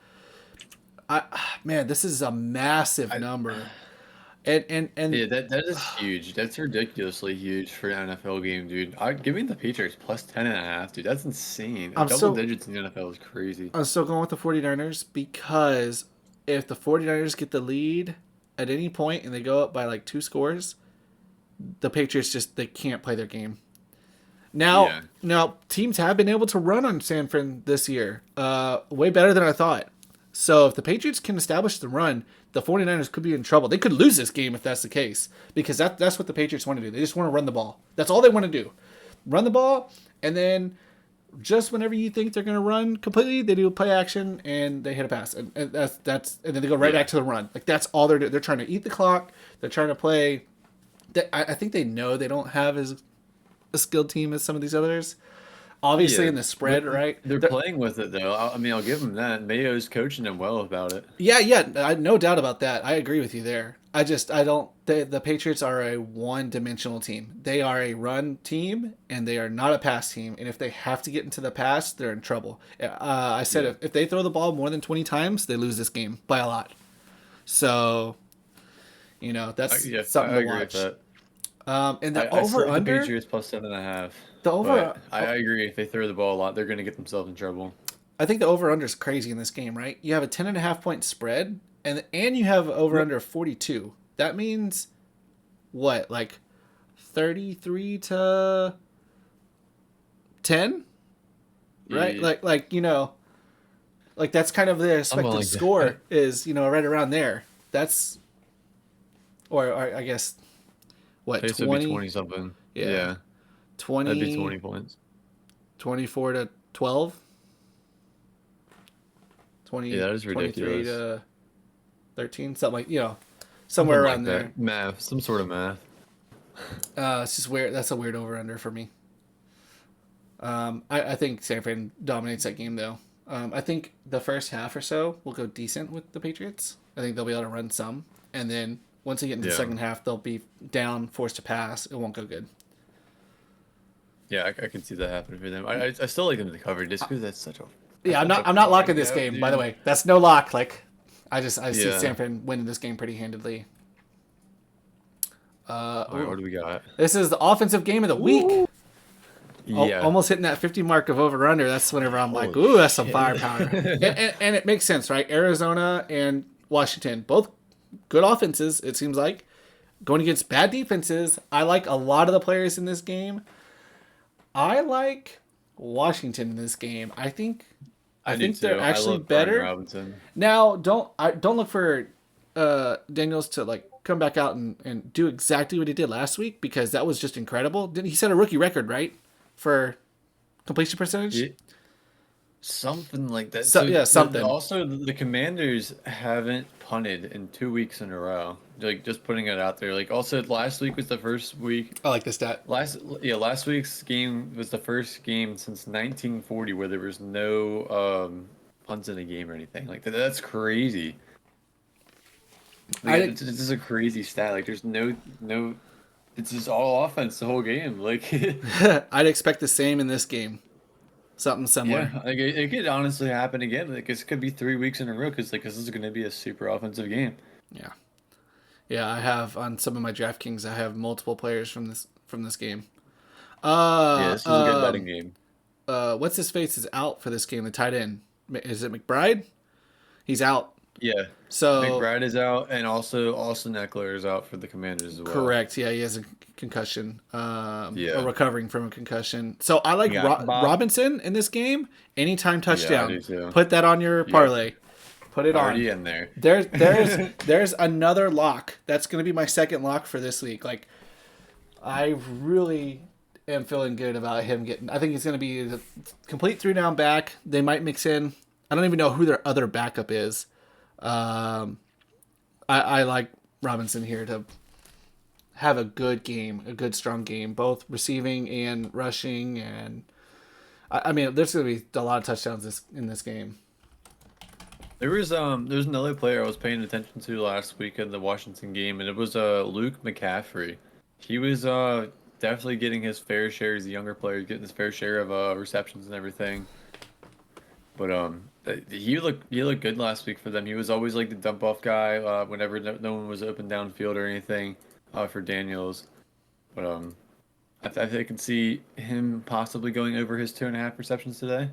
Man, this is a massive number. And Yeah, that is huge. That's ridiculously huge for an NFL game, dude. Give me the Patriots plus 10.5, dude. That's insane. I'm Double so digits in the NFL is crazy. I'm still going with the 49ers because if the 49ers get the lead at any point and they go up by like 2 scores, the Patriots they can't play their game. Yeah. Now teams have been able to run on San Fran this year, way better than I thought. So if the Patriots can establish the run, the 49ers could be in trouble. They could lose this game if that's the case because that's what the Patriots want to do. They just want to run the ball. That's all they want to do. Run the ball, and then just whenever you think they're going to run completely, they do a play action and they hit a pass, and that's and then they go right back to the run. Like that's all they're doing. They're trying to eat the clock. They're trying to play. I think they know they don't have as a skilled team as some of these others. Obviously, Yeah, in the but spread, right? they're playing with it though. I mean, I'll give them that. Mayo's coaching them well about it. Yeah, yeah, no doubt about that. I agree with you there. I don't. The Patriots are a one-dimensional team. They are a run team, and they are not a pass team. And if they have to get into the pass, they're in trouble. I said Yeah, if they throw the ball more than 20 times, they lose this game by a lot. So that's yeah, something I to agree with watch. that. And the I still over like the under Patriots plus 7.5, the but over. I agree. If they throw the ball a lot, they're going to get themselves in trouble. I think the over under is crazy in this game, right? You have a 10.5 point spread, and you have over Yep. under 42. That means what, like 33 to 10, right? Yeah, Like that's kind of the something expected like that. score is right around there. That's or I guess what, Pace would be 20? 20 something. Yeah, Yeah, that'd be 20, 20 points. 24 to 12, Yeah, 20, that is 23 ridiculous. to 13, something like somewhere Something around like there. that. Math, some sort of math. It's just weird. That's a weird over under for me. I think San Fran dominates that game though. I think the first half or so will go decent with the Patriots. I think they'll be able to run some, and then once they get into the Yeah, second half, they'll be down, forced to pass. It won't go good. yeah, I can see that happening for them. I still like them to cover just because Yeah, that's I'm such not. a I'm not wide locking this gap, game. By the dude. way, that's no lock. Like, I see Yeah. San Fran winning this game pretty handedly. All right, Ooh. what do we got? This is the offensive game of the week. Yeah. Almost hitting that 50 mark of over under. That's whenever I'm like, Holy ooh, that's some shit. firepower. And it makes sense, right? Arizona and Washington, both good offenses, it seems like. Going against bad defenses, I like a lot of the players in this game. I like Washington in this game. I I do think they're too. I actually love Brian better. Robinson. Now, don't look for Daniels to like come back out and do exactly what he did last week, because that was just incredible. Didn't he set a rookie record, right? For completion percentage? Yeah, something like that. So So yeah, something. also the Commanders haven't punted in 2 weeks in a row. Like just putting it out there. Like also last week was the first week. I like this stat. Last week's game was the first game since 1940 where there was no punts in a game or anything. Like that's crazy. Like I think it's just a crazy stat. Like there's no. It's just all offense the whole game. Like I'd expect the same in this game. Something yeah, similar. like it could honestly happen again. Like this could be 3 weeks in a row because like this is going to be a super offensive game. Yeah. Yeah, I have on some of my DraftKings. I have multiple players from this game. Yeah, Uh, this is a good betting um, game. what's his face is out for this game. The tight end, is it McBride? He's out. Yeah, So McBride is out, and also Austin Eckler is out for the Commanders as well. correct. Yeah, he has a concussion. Or Yeah, recovering from a concussion. So I like you got Bob. Robinson in this game. Anytime Yeah, I touchdown. do too. Put that on your Yep, parlay. Put it on. already in there. There's another lock. That's gonna be my second lock for this week. Like, I really am feeling good about him getting. I think he's gonna be the complete 3 down back. They might mix in. I don't even know who their other backup is. Um, I like Robinson here to have a good game, a good strong game, both receiving and rushing, and I mean, there's gonna be a lot of touchdowns in this game. There's another player I was paying attention to last week in the Washington game, and it was Luke McCaffrey. He was definitely getting his fair share as a younger player, getting his fair share of receptions and everything. But he looked good last week for them. He was always like the dump off guy whenever no one was open downfield or anything for Daniels. But I can see him possibly going over his 2.5 receptions today.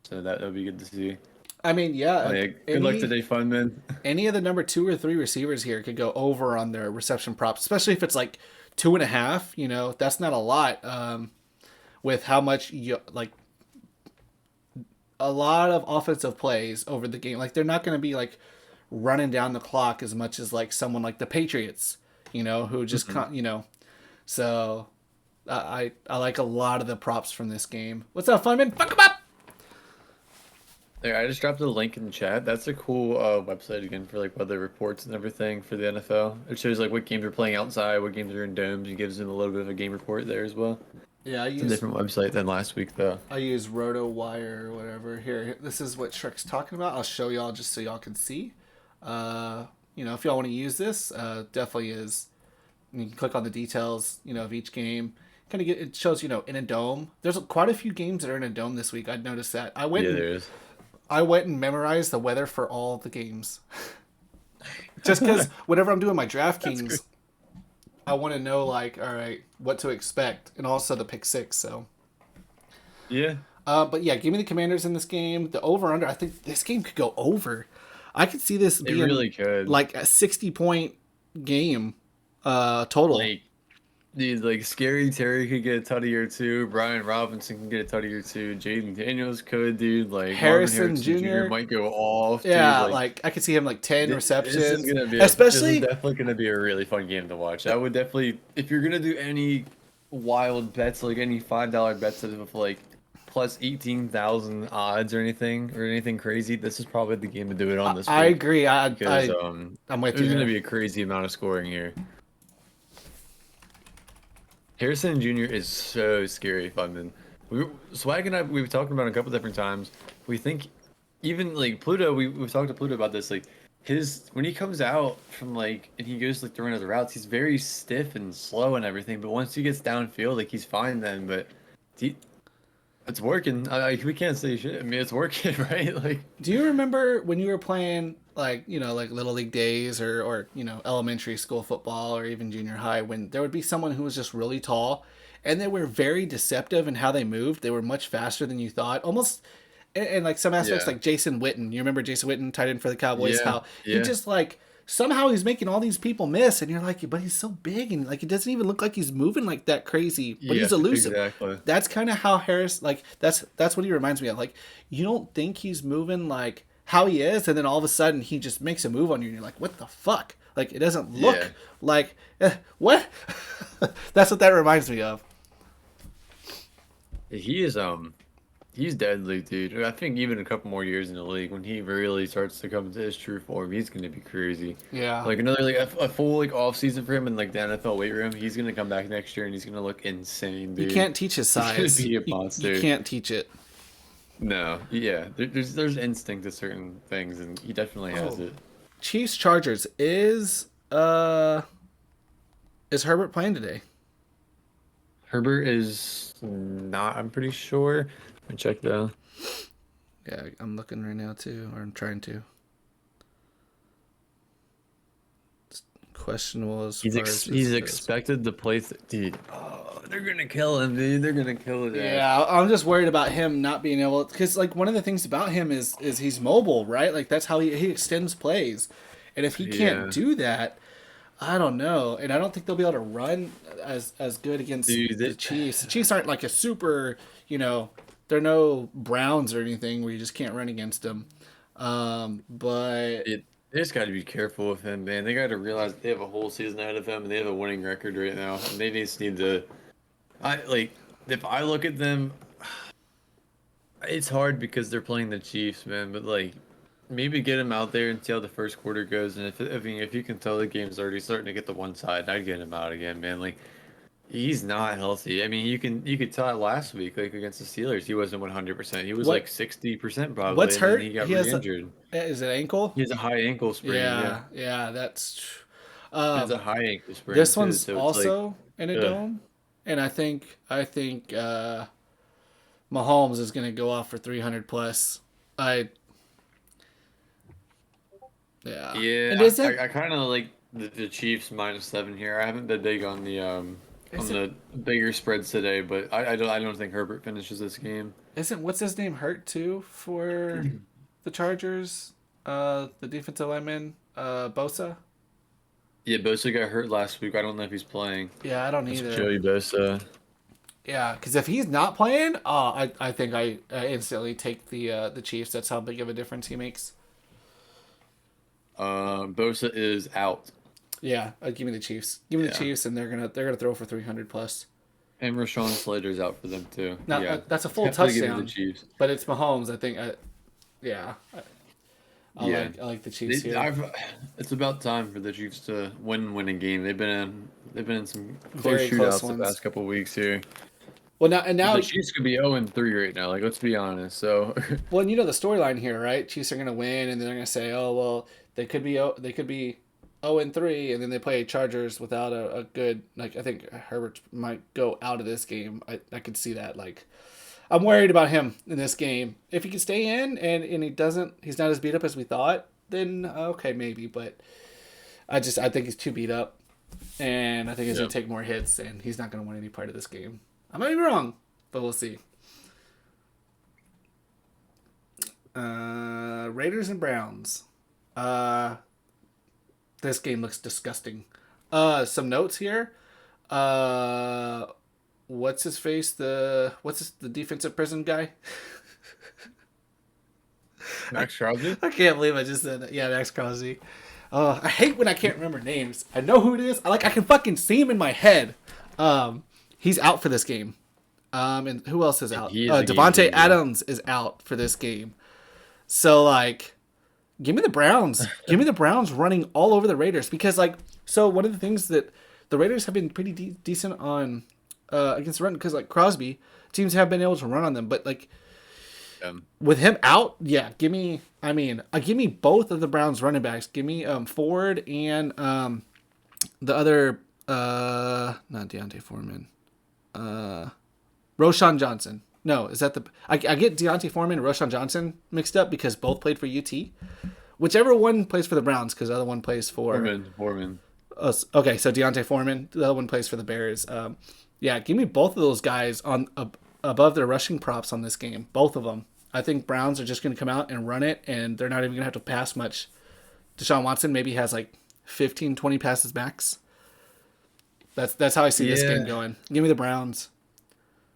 So that would be good to see. I mean, yeah, Yeah, like good luck today, Funman. any of the number 2 or 3 receivers here could go over on their reception props, especially if it's like 2.5. That's not a lot. With how much like a lot of offensive plays over the game, like they're not going to be like running down the clock as much as like someone like the Patriots, who just So I like a lot of the props from this game. What's up, Funman? Fuck 'em up. There, I just dropped a link in the chat. That's a cool website again for like weather reports and everything for the NFL. It shows like what games are playing outside, what games are in domes, and gives them a little bit of a game report there as well. Yeah, It's a different website than last week, though. I use RotoWire or whatever. Here, this is what Shrek's talking about. I'll show y'all just so y'all can see. If y'all want to use this, definitely is. You can click on the details, of each game. Kind of get it shows, in a dome. There's quite a few games that are in a dome this week. I'd noticed that. Yeah, there is. I went and memorized the weather for all the games. Just because whenever I'm doing my DraftKings, I want to know, like, all right, what to expect, and also the pick six. So, yeah. But yeah, give me the Commanders in this game. The over under. I think this game could go over. I could see this being really could. like a 60-point game total. Like, dude, like Scary Terry could get a tutty or two. Brian Robinson can get a tutty or two. Jaden Daniels could, dude. Like Harrison Marvin Jr. might go off. Yeah, dude. like I could see him like 10 receptions. This is gonna be especially this is definitely gonna be a really fun game to watch. I would definitely, if you're gonna do any wild bets, like any $5 bets with like plus 18,000 odds or anything crazy, this is probably the game to do it on this week. I agree. Because I'm with you. There's gonna be a crazy amount of scoring here. Harrison Jr. is so scary fun. Swag and I, we've talked about it a couple different times. We think, even like Pluto, we've talked to Pluto about this. Like when he comes out from like and he goes like throwing other routes, he's very stiff and slow and everything. But once he gets downfield, like he's fine then. But it's working. We can't say shit. I mean, it's working, right? Like, do you remember when you were playing like like little league days or elementary school football or even junior high, when there would be someone who was just really tall and they were very deceptive in how they moved? They were much faster than you thought, almost. And like some aspects, like Jason Witten. You remember Jason Witten, tight end for the Cowboys? How he just like somehow he's making all these people miss, and you're like, but he's so big, and like it doesn't even look like he's moving like that crazy, but he's elusive. Exactly. That's kind of how Harris, like that's what he reminds me of. Like you don't think he's moving like how he is, and then all of a sudden he just makes a move on you, and you're like, what the fuck? Like it doesn't look like what? That's what that reminds me of. He is He's deadly, dude. I think even a couple more years in the league, when he really starts to come to his true form, he's gonna be crazy. Yeah. Like another like a full like off season for him in like the NFL weight room. He's gonna come back next year and he's gonna look insane, dude. You can't teach his size. He's gonna be a monster. You can't teach it. No, yeah. There's instinct to certain things, and he definitely has it. Chiefs Chargers is Herbert playing today? Herbert is not. I'm pretty sure. Let me check though. Yeah, I'm looking right now too, or I'm trying to. It's questionable as he's far as he's expected to play. Dude, they're gonna kill him, dude. They're gonna kill his ass. Yeah, I'm just worried about him not being able, because like one of the things about him is he's mobile, right? Like that's how he extends plays, and if he can't do that, I don't know, and I don't think they'll be able to run as good against the Chiefs. The Chiefs aren't like a super, they're no Browns or anything where you just can't run against them. But they just got to be careful with him, man. They got to realize they have a whole season ahead of them, and they have a winning record right now. And they just need to. If I look at them, it's hard because they're playing the Chiefs, man. But like, maybe get him out there and see how the first quarter goes. And if you can tell the game's already starting to get to one side, I'd get him out again, man. Like. He's not healthy. I mean, you could tell it last week, like against the Steelers, he wasn't 100%. He was like 60% probably. What's hurt? He got re-injured. Is it ankle? He has a high ankle sprain. Yeah, that's. It's a high ankle sprain. This one's also in a dome, and I think Mahomes is going to go off for 300 plus. Yeah. And I kind of like the Chiefs -7 here. I haven't been big on the bigger spreads today, but I don't think Herbert finishes this game. What's his name hurt too for the Chargers? The defensive lineman, Bosa. Yeah, Bosa got hurt last week. I don't know if he's playing. Yeah, I don't either. Joey Bosa. Yeah, because if he's not playing, I think I instantly take the Chiefs. That's how big of a difference he makes. Bosa is out. Yeah, give me the Chiefs. Give me the Chiefs, and they're gonna throw for 300 plus. And Rashawn Slater's out for them too. Now, that's a full touchdown. But it's Mahomes. I think. I like the Chiefs here. It's about time for the Chiefs to win a game. They've been in some close Very shootouts close the past couple of weeks here. Well, now, The Chiefs could be 0-3 right now. Like, let's be honest. So, well, and you know the storyline here, right? Chiefs are going to win, and then they're going to say, "Oh, well, they could be 0-3, and then they play Chargers without a good like. I think Herbert might go out of this game. I could see that. Like, I'm worried about him in this game. If he can stay in and he's not as beat up as we thought, then okay, maybe. But I think he's too beat up, and I think he's yeah. going to take more hits, and he's not going to win any part of this game. I might be wrong, but we'll see. Raiders and Browns. This game looks disgusting. Some notes here. What's his face? The defensive prison guy? Max Crosby? I can't believe I just said that. Yeah, Max Crosby. I hate when I can't remember names. I know who it is. I can fucking see him in my head. He's out for this game. And who else is out? Devontae Adams is out for this game. So give me the Browns. Give me the Browns running all over the Raiders because so one of the things that the Raiders have been pretty decent on against the run because Crosby teams have been able to run on them, but with him out, yeah, give me both of the Browns running backs. Give me Ford and the other not Deontay Foreman. Roshan Johnson. No, is that I get Deontay Foreman and Roshan Johnson mixed up because both played for UT. Whichever one plays for the Browns because the other one plays for Foreman. Okay, so Deontay Foreman, the other one plays for the Bears. Yeah, give me both of those guys on above their rushing props on this game. Both of them. I think Browns are just going to come out and run it, and they're not even going to have to pass much. Deshaun Watson maybe has 15, 20 passes max. That's how I see this game going. Give me the Browns.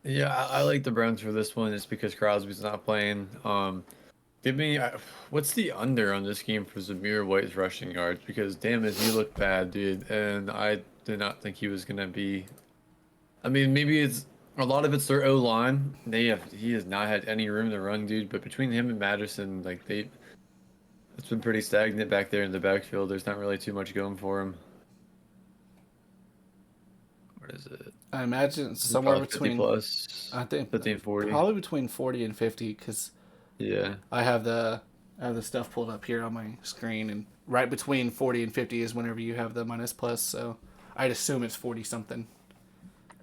Yeah, I like the Browns for this one just because Crosby's not playing. Give me what's the under on this game for Zamir White's rushing yards? Because damn it, he looked bad, dude, and I did not think he was gonna be. I mean, maybe it's a lot of it's their O line. He has not had any room to run, dude. But between him and Madison, it's been pretty stagnant back there in the backfield. There's not really too much going for him. What is it? I imagine it's somewhere between plus. I think 15, 40. Probably between 40 and 50 because I have the stuff pulled up here on my screen, and right between 40 and 50 is whenever you have the minus plus. So I'd assume it's 40 something.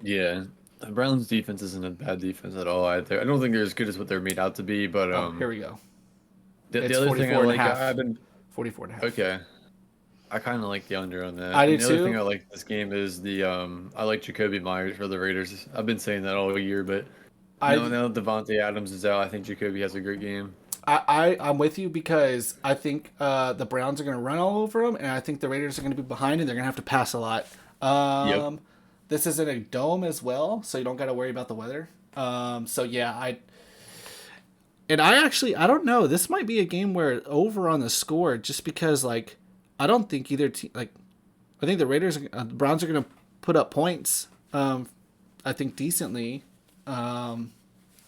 Yeah, the Browns defense isn't a bad defense at all either. I don't think they're as good as what they're made out to be, but here we go. The other thing I like, I've been 44 and a half. Okay. I kind of like the under on that. I do the too. other thing I like this game is I like Jacoby Myers for the Raiders. I've been saying that all year, but now Devontae Adams is out. I think Jacoby has a great game. I'm with you because I think the Browns are going to run all over them, and I think the Raiders are going to be behind, and they're going to have to pass a lot. Yep. This is in a dome as well, so you don't got to worry about the weather. So yeah, I don't know. This might be a game where over on the score just because I don't think either team I think the Browns are going to put up points. I think decently. And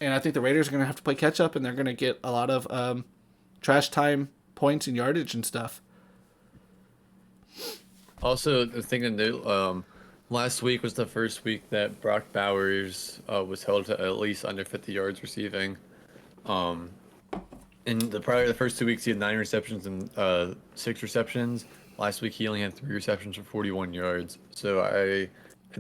I think the Raiders are going to have to play catch up, and they're going to get a lot of trash time points and yardage and stuff. Also, the thing to note, last week was the first week that Brock Bowers was held to at least under 50 yards receiving. In the first 2 weeks, he had 9 receptions and 6 receptions. Last week, he only had 3 receptions for 41 yards. So I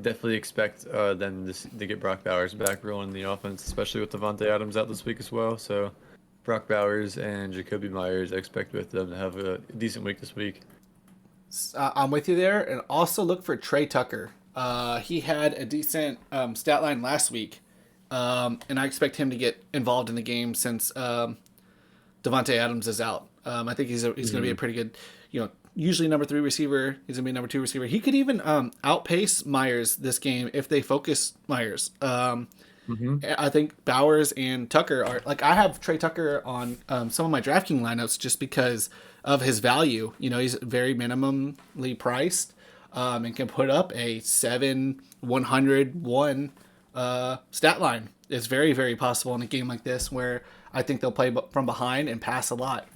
definitely expect them to get Brock Bowers back rolling in the offense, especially with Devontae Adams out this week as well. So Brock Bowers and Jacoby Myers, I expect with them to have a decent week this week. I'm with you there, and also look for Trey Tucker. He had a decent stat line last week, and I expect him to get involved in the game since Devontae Adams is out. I think he's going to be a pretty good, usually number 3 receiver. He's going to be number 2 receiver. He could even outpace Myers this game if they focus Myers. I think Bowers and Tucker are I have Trey Tucker on some of my DraftKings lineups just because of his value. He's very minimally priced and can put up a 7-101 stat line. It's very, very possible in a game like this where I think they'll play from behind and pass a lot.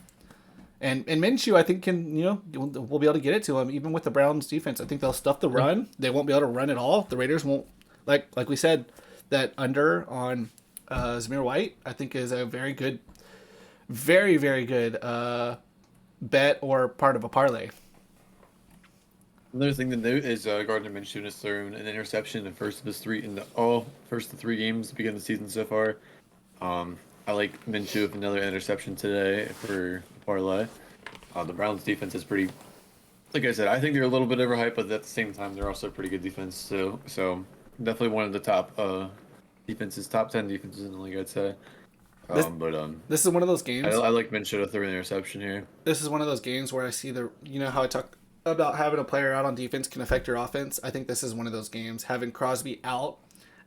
And Minshew, I think, can we'll be able to get it to him even with the Browns defense. I think they'll stuff the run. They won't be able to run at all. The Raiders won't, like we said, that under on Zamir White, I think is a very good, very, very good bet or part of a parlay. Another thing to note is Gardner Minshew has thrown an interception in the first of his three in the first of 3 games to begin the season so far. I like Minshew with another interception today for parlay. The Browns defense is pretty, like I said, I think they're a little bit overhyped, but at the same time they're also a pretty good defense too. So definitely one of the top defenses, top 10 defenses in the league, I'd say. This, But this is one of those I games. like Minshew to throw an interception here. This is one of those games where I see how I talk about having a player out on defense can affect your offense. I think this is one of those games. Having Crosby out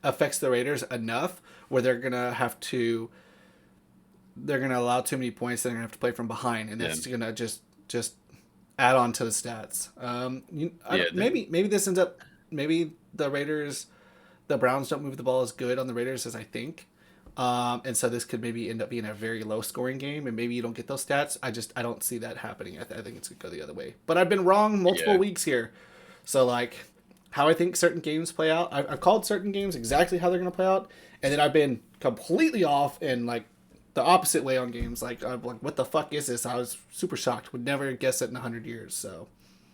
affects the Raiders enough where they're going to allow too many points. They're going to have to play from behind, and that's going to just add on to the stats. Maybe this ends up, maybe the Browns don't move the ball as good on the Raiders as I think. And so this could maybe end up being a very low scoring game, and maybe you don't get those stats. I don't see that happening. I think it's going to go the other way. But I've been wrong multiple weeks here. So, like, how I think certain games play out, I've called certain games exactly how they're going to play out, and then I've been completely off in, like, the opposite way on games. Like, I'm like, what the fuck is this? I was super shocked. Would never guess it in 100 years, so...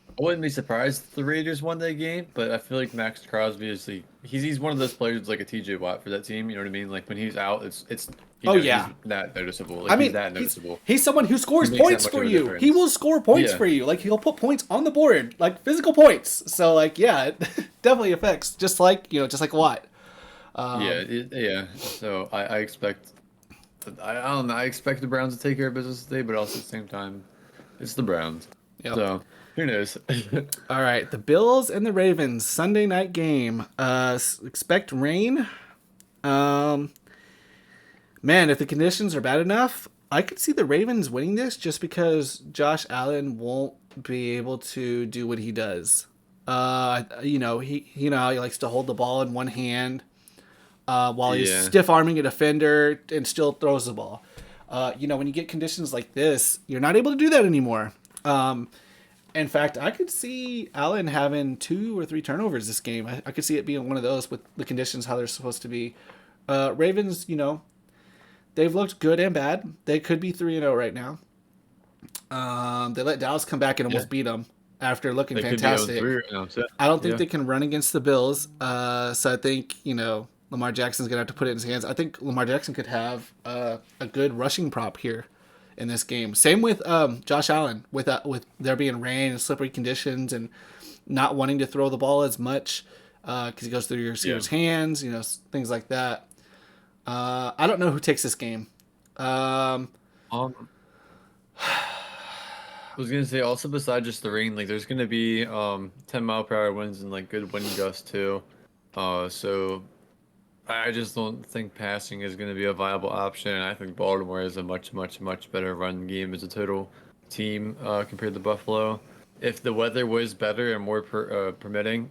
I wouldn't be surprised if the Raiders won that game, but I feel like Max Crosby is he's one of those players like a TJ Watt for that team. You know what I mean? Like when he's out, it's he's that noticeable. Like, he's that noticeable. He's someone who scores points for you. He will score points for you. Like he'll put points on the board, like physical points. So like it definitely affects, just like Watt. So I expect. I don't know. I expect the Browns to take care of business today, but also at the same time, it's the Browns. Yep. So who knows? All right, the Bills and the Ravens Sunday night game. Expect rain. Man, if the conditions are bad enough, I could see the Ravens winning this just because Josh Allen won't be able to do what he does. He likes to hold the ball in one hand while he's stiff arming a defender and still throws the ball. When you get conditions like this, you're not able to do that anymore. In fact, I could see Allen having 2 or 3 turnovers this game. I could see it being one of those with the conditions how they're supposed to be. Ravens, they've looked good and bad. They could be 3-0 right now. They let Dallas come back and almost beat them after looking fantastic. I don't think they can run against the Bills. So I think, Lamar Jackson's going to have to put it in his hands. I think Lamar Jackson could have a good rushing prop here in this game. Same with Josh Allen, with there being rain and slippery conditions and not wanting to throw the ball as much because he goes through your receiver's hands, things like that. I don't know who takes this game. I was gonna say also besides just the rain, like there's gonna be 10-mile-per-hour winds and like good wind gusts too. So I just don't think passing is going to be a viable option. I think Baltimore is a much, much, much better run game as a total team compared to Buffalo. If the weather was better and more permitting,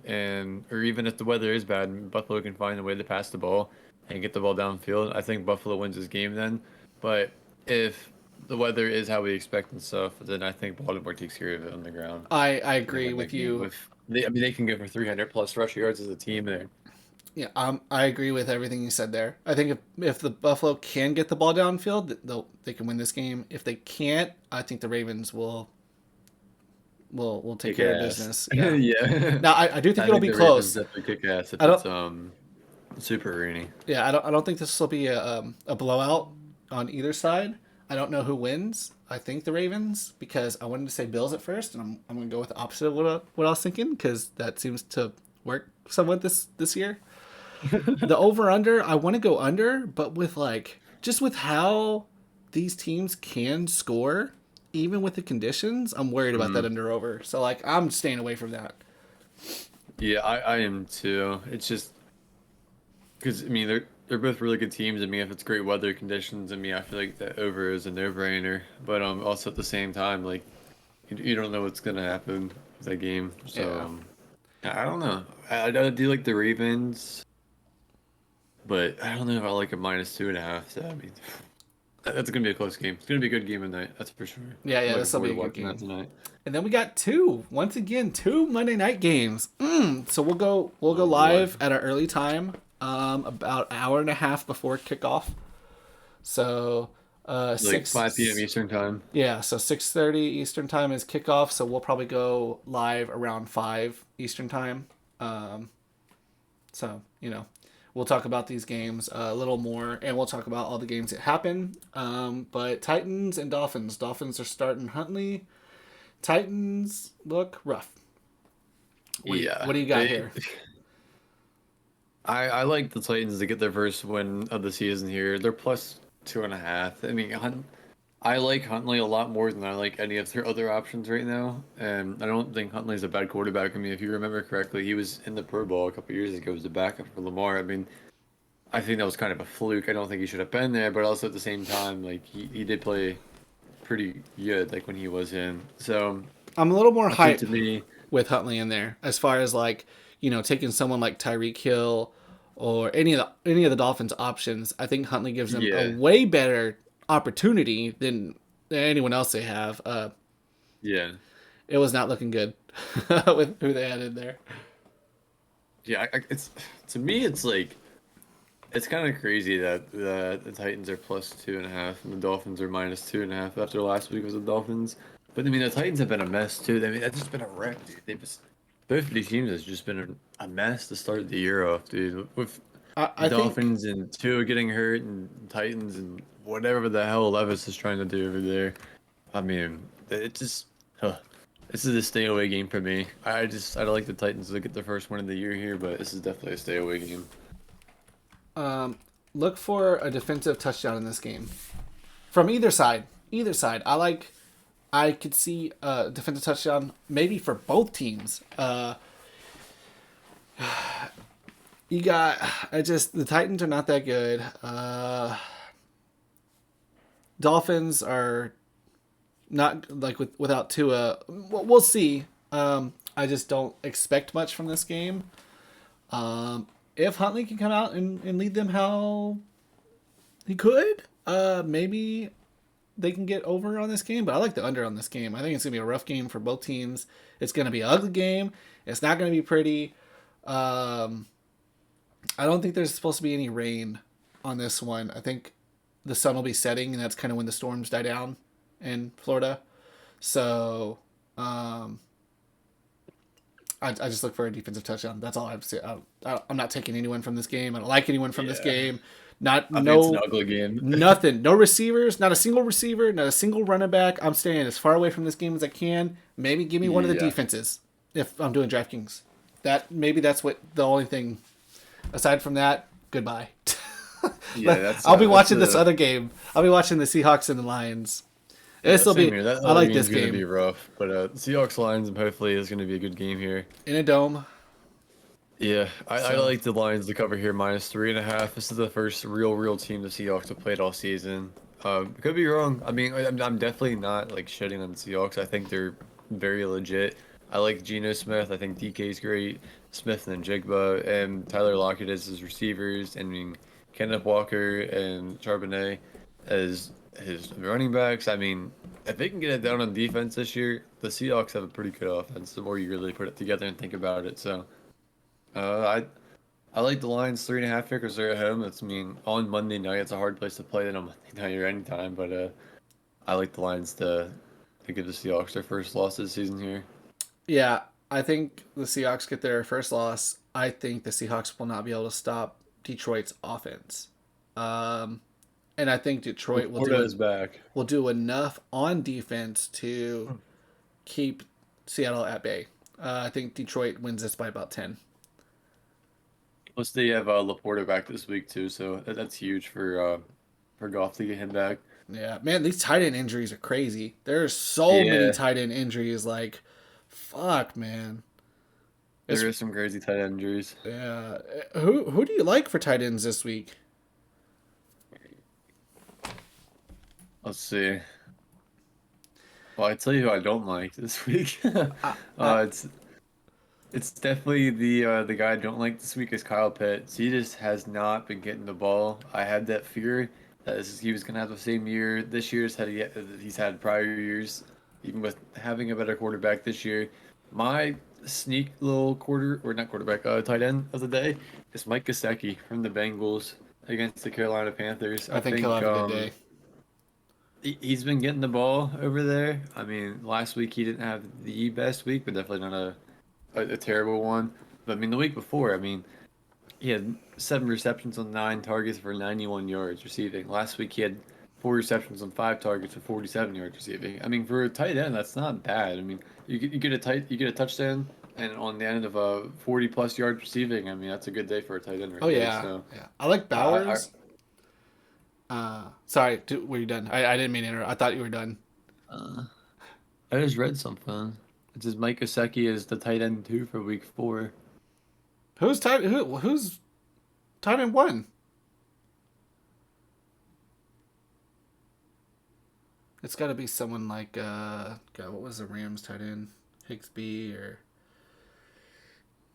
or even if the weather is bad, Buffalo can find a way to pass the ball and get the ball downfield. I think Buffalo wins this game then. But if the weather is how we expect and stuff, then I think Baltimore takes care of it on the ground. I agree with you. They can go for 300 plus rush yards as a team there. Yeah, I agree with everything you said there. I think if the Buffalo can get the ball downfield, they can win this game. If they can't, I think the Ravens will take care of business. Yeah. Yeah. Now I do think it'll be close. Definitely kick ass if it's super rainy. Yeah, I don't think this will be a blowout on either side. I don't know who wins. I think the Ravens because I wanted to say Bills at first, and I'm going to go with the opposite of what I was thinking because that seems to work somewhat this year. The over-under, I want to go under, but with with how these teams can score, even with the conditions, I'm worried about that under-over. So, I'm staying away from that. Yeah, I am too. It's just because, they're both really good teams. If it's great weather conditions, I feel like the over is a no-brainer. But also at the same time, you don't know what's going to happen with that game. So, I don't know. I do like the Ravens. But I don't know if I like a -2.5. So, that's going to be a close game. It's going to be a good game tonight. That's for sure. Yeah, this will be a good game tonight. And then we got two Monday night games. So we'll go live at our early time about an hour and a half before kickoff. So Like 5 p.m. six. Eastern time. Yeah, so 6:30 Eastern time is kickoff. So we'll probably go live around 5 Eastern time. Um, so we'll talk about these games a little more, and we'll talk about all the games that happen. But Titans and Dolphins. Dolphins are starting Huntley. Titans look rough. Yeah. What do you got here? I like the Titans to get their first win of the season here. They're plus 2.5. I mean, I like Huntley a lot more than I like any of their other options right now. And I don't think Huntley's a bad quarterback. I mean, if you remember correctly, he was in the Pro Bowl a couple years ago as a backup for Lamar. I mean, I think that was kind of a fluke. I don't think he should have been there, but also at the same time, like he did play pretty good, like when he was in. So I'm a little more I think hype to me, with Huntley in there as far as like taking someone like Tyreek Hill or any of the Dolphins options. I think Huntley gives them a yeah, way better opportunity than anyone else they have. yeah. It was not looking good with who they had in there. Yeah, it's to me, it's like it's kind of crazy that the Titans are plus 2.5 and the Dolphins are minus 2.5 after last week was the Dolphins. But I mean, the Titans have been a mess too. I mean, that's just been a wreck, dude. They've just both of these teams has just been a mess to start the year off, dude. With I think Dolphins and Tua getting hurt and Titans and whatever the hell Levis is trying to do over there. I mean, it just. Huh. This is a stay away game for me. I don't like the Titans to get the first win of the year here, but this is definitely a stay away game. look for a defensive touchdown in this game from either side. Either side. I could see a defensive touchdown maybe for both teams. You got I just the Titans are not that good. Dolphins are not like without Tua. We'll see. I just don't expect much from this game. If Huntley can come out and lead them how he could, maybe they can get over on this game. But I like the under on this game. I think it's gonna be a rough game for both teams. It's gonna be an ugly game. It's not gonna be pretty. Um, I don't think there's supposed to be any rain on this one. I think the sun will be setting, and that's kind of when the storms die down in Florida. So I just look for a defensive touchdown. That's all I have to say. I'm not taking anyone from this game. I don't like anyone from this Yeah, game. Not I think it's an no ugly game. nothing. No receivers. Not a single receiver. Not a single running back. I'm staying as far away from this game as I can. Maybe give me one of the Yeah, defenses if I'm doing DraftKings. That's what the only thing. Aside from that, goodbye. yeah, that's I'll be that's watching this other game. I'll be watching the Seahawks and the Lions. yeah, This will same be. here. That I other like game's this gonna be game rough, but Seahawks Lions and hopefully is gonna be a good game here. in a dome. Yeah, I So like the Lions to cover here minus 3.5. This is the first real team the Seahawks have played all season. Could be wrong. I mean, I'm definitely not like shitting on the Seahawks. I think they're very legit. I like Geno Smith. I think DK's great. Smith and Jigba and Tyler Lockett as his receivers. And I mean, Kenneth Walker and Charbonnet as his running backs. I mean, if they can get it down on defense this year, the Seahawks have a pretty good offense. The more you really put it together and think about it, so. I like the Lions 3.5 here because they're at home. That's I mean on Monday night. It's a hard place to play than on Monday night or anytime. But I like the Lions to give the Seahawks their first loss this season here. yeah, I think the Seahawks get their first loss. I think the Seahawks will not be able to stop Detroit's offense. Um, and I think Detroit Florida is back. will do enough on defense to keep Seattle at bay. I think Detroit wins this by about 10. Plus they have Laporta back this week too, so that's huge for Goff to get him back. Yeah, man, these tight end injuries are crazy. There's so many Yeah, tight end injuries. Like, fuck, man. It's there is some crazy tight end injuries. yeah. Who do you like for tight ends this week? Let's see. Well, I tell you who I don't like this week. I, I, It's definitely the guy I don't like this week is Kyle Pitts. He just has not been getting the ball. I had that fear that he was gonna have the same year this year as he's had prior years, even with having a better quarterback this year. My sneak little quarterback, tight end of the day is Mike Gesicki from the Bengals against the Carolina Panthers. I I think he'll think have a good day. he's been getting the ball over there. I mean, last week he didn't have the best week, but definitely not a terrible one. But I mean, the week before, I mean, he had 7 receptions on 9 targets for 91 yards receiving. Last week he had 4 receptions on 5 targets for 47 yards receiving. I mean, for a tight end, that's not bad. I mean, you get a touchdown and on the end of a 40 plus yards receiving. I mean, that's a good day for a tight end Oh right there. yeah, So yeah. I like I Bowers. Sorry, were you done? I didn't mean to interrupt. I thought you were done. uh, I just read something. It says Mike Gesicki is the tight end two for week 4. Who's tight end one? It's got to be someone like God. What was the Rams tight end? Higsby or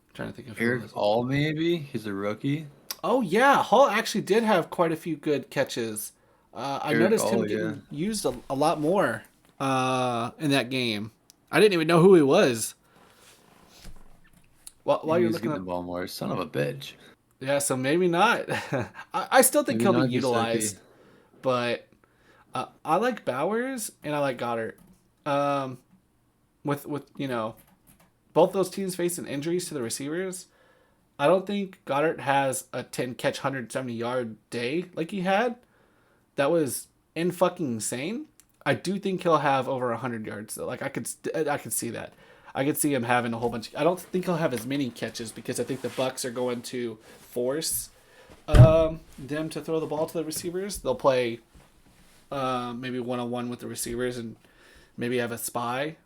I'm trying to think of who it Eric was. All maybe he's a rookie. Oh yeah, Hall actually did have quite a few good catches. I Eric noticed him All, yeah. getting used a lot more in that game. I didn't even know who he was. While He you're was looking getting the up, ball more. Son of a bitch. yeah, so maybe not. I still think Maybe he'll be not Gesicki. utilized, but I like Bowers and I like Goddard. Um, with both those teams facing injuries to the receivers, I don't think Goddard has a 10 catch 170-yard day like he had. That was in fucking insane. I do think he'll have over 100 yards though. Like I could see that. I could see him having a whole bunch. I don't think he'll have as many catches because I think the Bucks are going to force them to throw the ball to the receivers. They'll play maybe one on one with the receivers and maybe have a spy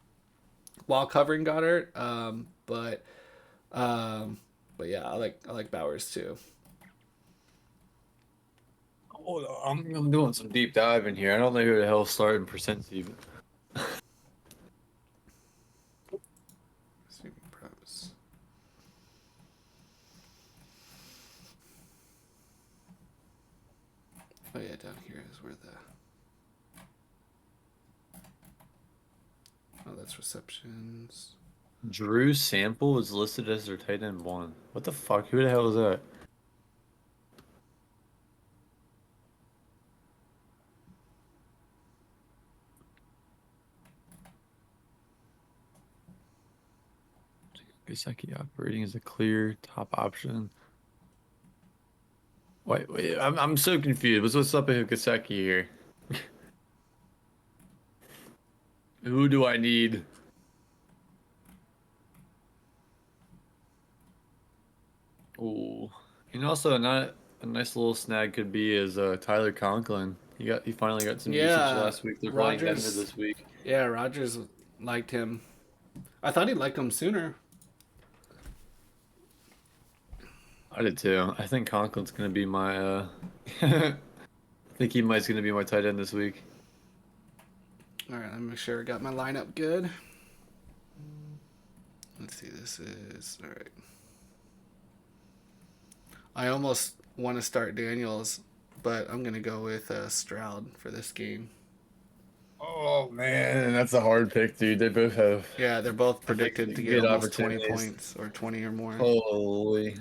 while covering Goddard. Um, but yeah, I like Bowers too. Hold on, I'm doing some deep diving here. I don't know who the hell starting percents even. Oh yeah, down here is where the that's receptions. Drew Sample is listed as their tight end one. What the fuck? Who the hell is that? Gesicki operating as a clear top option. Wait, I'm so confused. What's up with Gesicki here? Who do I need? Oh, and also not a nice little snag could be is Tyler Conklin. He finally got some usage Yeah, last week. They're playing Denver Rogers. this week. Yeah, Rogers liked him. I thought he'd like him sooner. I did too. I think Conklin's gonna be my I think he might's gonna be my tight end this week. All right, let me make sure I got my lineup good. Let's see. This is all right. I almost want to start Daniels, but I'm gonna go with Stroud for this game. Oh man, that's a hard pick, dude. They both have Yeah, they're both I think predicted to get good almost 20 opportunities. points or 20 or more. Holy,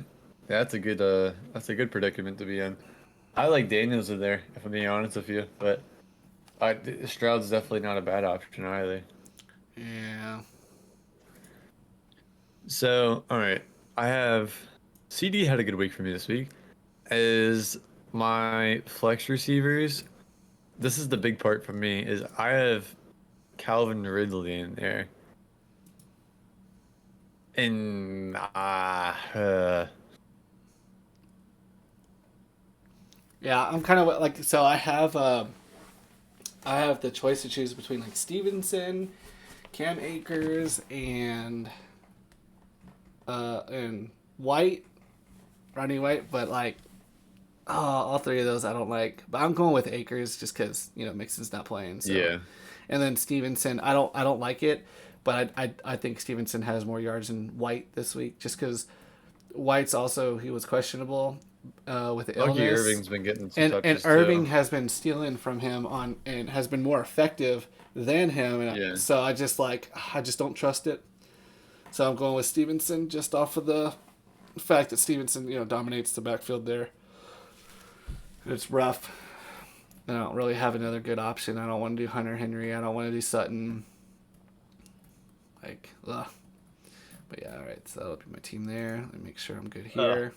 that's a good predicament to be in. I like Daniels in there, if I'm being honest with you, but Stroud's definitely not a bad option either. Yeah. So, all right, I have CD had a good week for me this week. Is my flex receivers. This is the big part for me. Is I have Calvin Ridley in there, and Yeah, I'm kind of like so. I have the choice to choose between like Stevenson, Cam Akers, and White, Ronnie White. But like, all three of those I don't like. But I'm going with Akers just because Mixon's not playing. So, yeah, and then Stevenson, I don't like it, but I think Stevenson has more yards than White this week just because White's also he was questionable with the Lucky illness. Irving's been getting some And touches too. Irving has been stealing from him on and has been more effective than him, and Yeah. so I just don't trust it. So I'm going with Stevenson just off of the fact that Stevenson, dominates the backfield there. It's rough. I don't really have another good option. I don't want to do Hunter Henry. I don't want to do Sutton. Like, ugh. But yeah, all right. So that'll be my team there. Let me make sure I'm good here.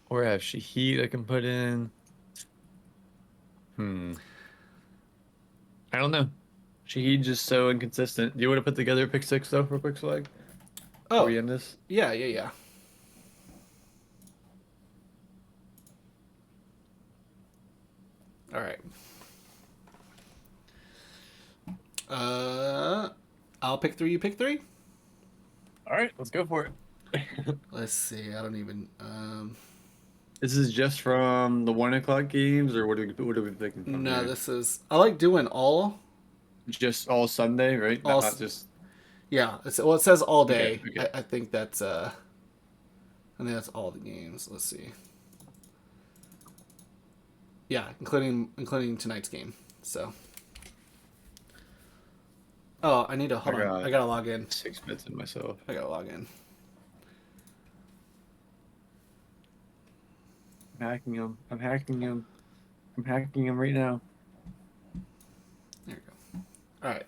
Or have Shaheed I can put in. I don't know. Shaheed just so inconsistent. Do you want to put together a pick six though for quick swag? Before Oh, we end this? yeah. All right. I'll pick three. You pick three. All right, let's go for it. Let's see. I don't even. This is just from the 1 o'clock games, or what are we picking from No, here? this is. I like doing all. Just all Sunday, right? All. Not just. Yeah. It says all Okay, day. okay. I think that's. I think that's all the games. Let's see. Yeah, including tonight's game. So. Oh, I need to hold on. I gotta log in. 6 bits in myself. I gotta log in. I'm hacking him. I'm hacking him. I'm hacking him right now. There we go. All right.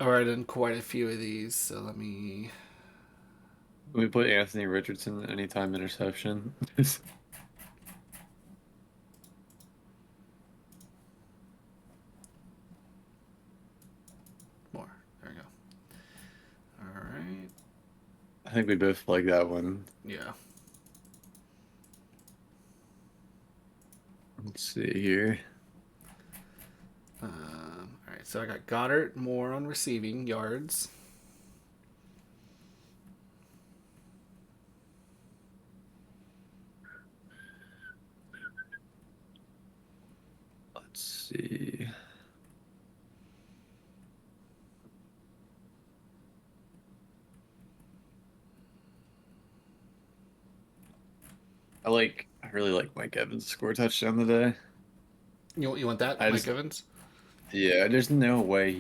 All right, and quite a few of these. So let me. We put Anthony Richardson anytime interception. More. There we go. All right. I think we both like that one. Yeah. Let's see here. All right. So I got Goddard more on receiving yards. Let's see. I really like Mike Evans to score a touchdown today. You want that, Mike Evans? Yeah, there's no way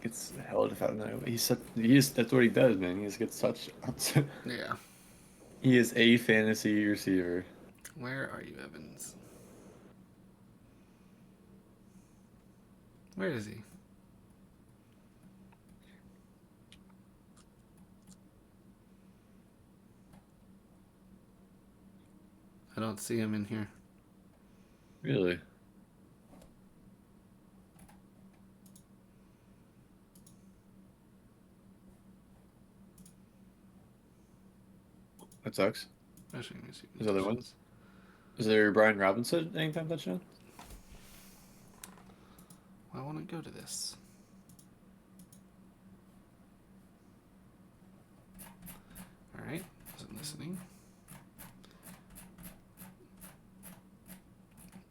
gets held if I don't know. That's what he does, man. He just gets touchdowns. Yeah. He is a fantasy receiver. Where are you, Evans? Where is he? I don't see him in here. Really? That sucks. Actually, let me see. There's other ones. Is there Brian Robinson anytime touchdown? I want to go to this. All right. Wasn't listening.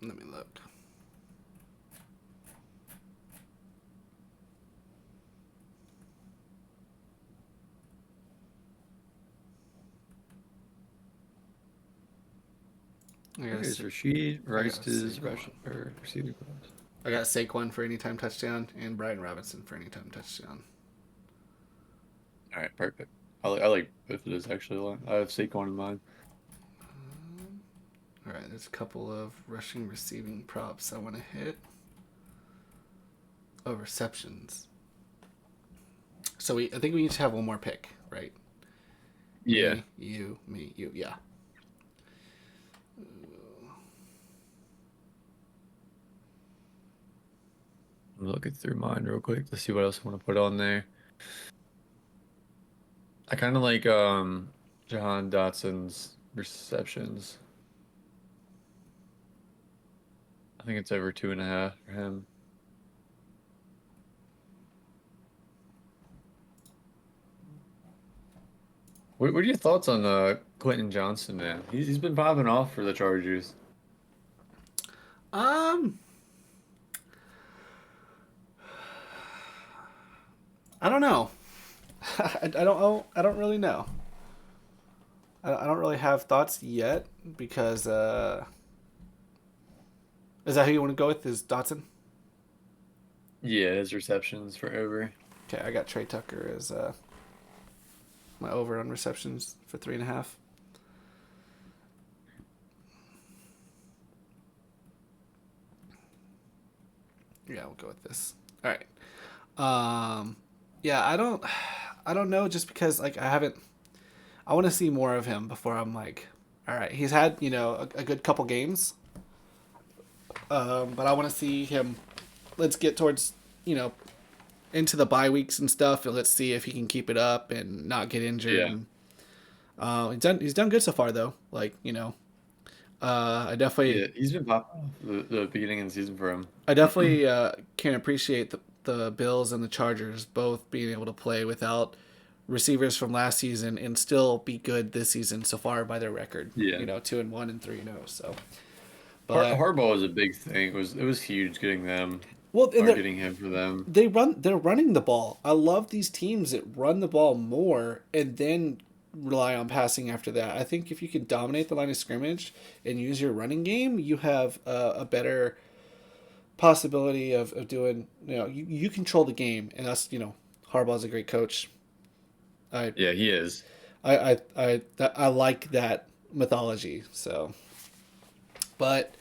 Let me look. Here's Rashid. Rice is receiving class. I got Saquon for anytime touchdown and Brian Robinson for anytime touchdown. All right, perfect. I like both of those actually a lot. I have Saquon in mind. All right, there's a couple of rushing, receiving props I want to hit. Oh, receptions. So I think we each have one more pick, right? Yeah. Me, you, yeah. I'm looking through mine real quick to see what else I want to put on there. I kind of like Jahan Dotson's receptions. I think it's over 2.5 for him. What are your thoughts on Quentin Johnson, man? He's been popping off for the Chargers. I don't know. I don't know. I don't really know. I don't really have thoughts yet because is that who you want to go with? Is Dotson? Yeah, his receptions forever. Okay, I got Trey Tucker as my over on receptions for 3.5. Yeah, we'll go with this. All right. Yeah, I don't know, just because like I want to see more of him before I'm like, all right, he's had a good couple games, but I want to see him. Let's get towards you know into the bye weeks and stuff, and let's see if he can keep it up and not get injured. Yeah. And he's done good so far though. Like I definitely Yeah, he's been popping off the beginning of the season for him. I definitely can appreciate the Bills and the Chargers both being able to play without receivers from last season and still be good this season so far by their record. Yeah. 2-1 and 3-0. So, but Harbaugh was a big thing. It was huge getting them well, and or getting him for them. they're running the ball. I love these teams that run the ball more and then rely on passing after that. I think if you can dominate the line of scrimmage and use your running game, you have a better possibility of doing. You control the game, and that's Harbaugh's a great coach. I Yeah, he is. I like that mythology. So, but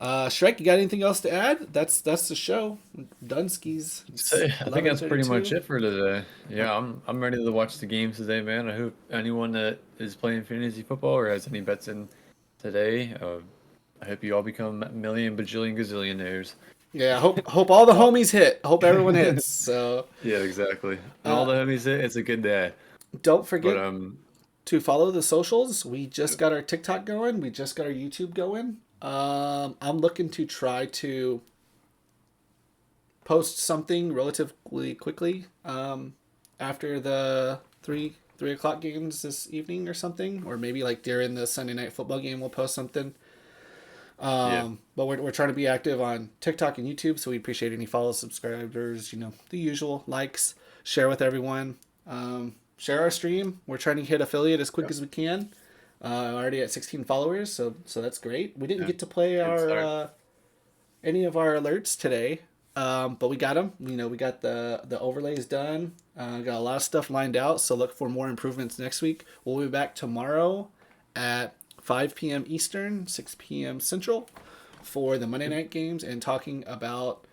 Shrek, you got anything else to add? That's the show. Dunskies. So, It's I think that's pretty much 11:32. it for today. Yeah, I'm ready to watch the games today, man. I hope anyone that is playing fantasy football or has any bets in today, I hope you all become million bajillion gazillionaires. Yeah, hope all the homies hit. Hope everyone hits. So, Yeah, exactly. And all uh, the homies say it's a good day. don't But forget to follow the socials. We just got our TikTok going. We just got our YouTube going. I'm looking to try to post something relatively quickly after the three o'clock games this evening or something, or maybe like during the Sunday night football game we'll post something. yeah, But we're trying to be active on TikTok and YouTube, so we appreciate any follows, subscribers, the usual, likes, share with everyone. Share our stream. We're trying to hit affiliate as quick yep, as we can. Already at 16 followers, so that's great. We didn't yeah. get to play Good our start. any of our alerts today, but we got them. We got the overlays done. Got a lot of stuff lined out, so look for more improvements next week. We'll be back tomorrow at 5 p.m. Eastern, 6 p.m. Central for the Monday Yep, night games and talking about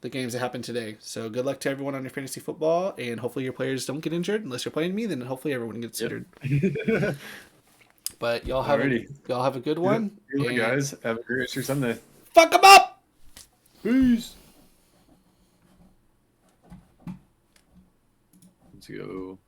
the games that happened today. So good luck to everyone on your fantasy football, and hopefully your players don't get injured. Unless you're playing me, then hopefully everyone gets yep. injured. But Alrighty. y'all have a good Good one, luck, and guys. Have a great rest of your Sunday. fuck them up. Peace. Let's go.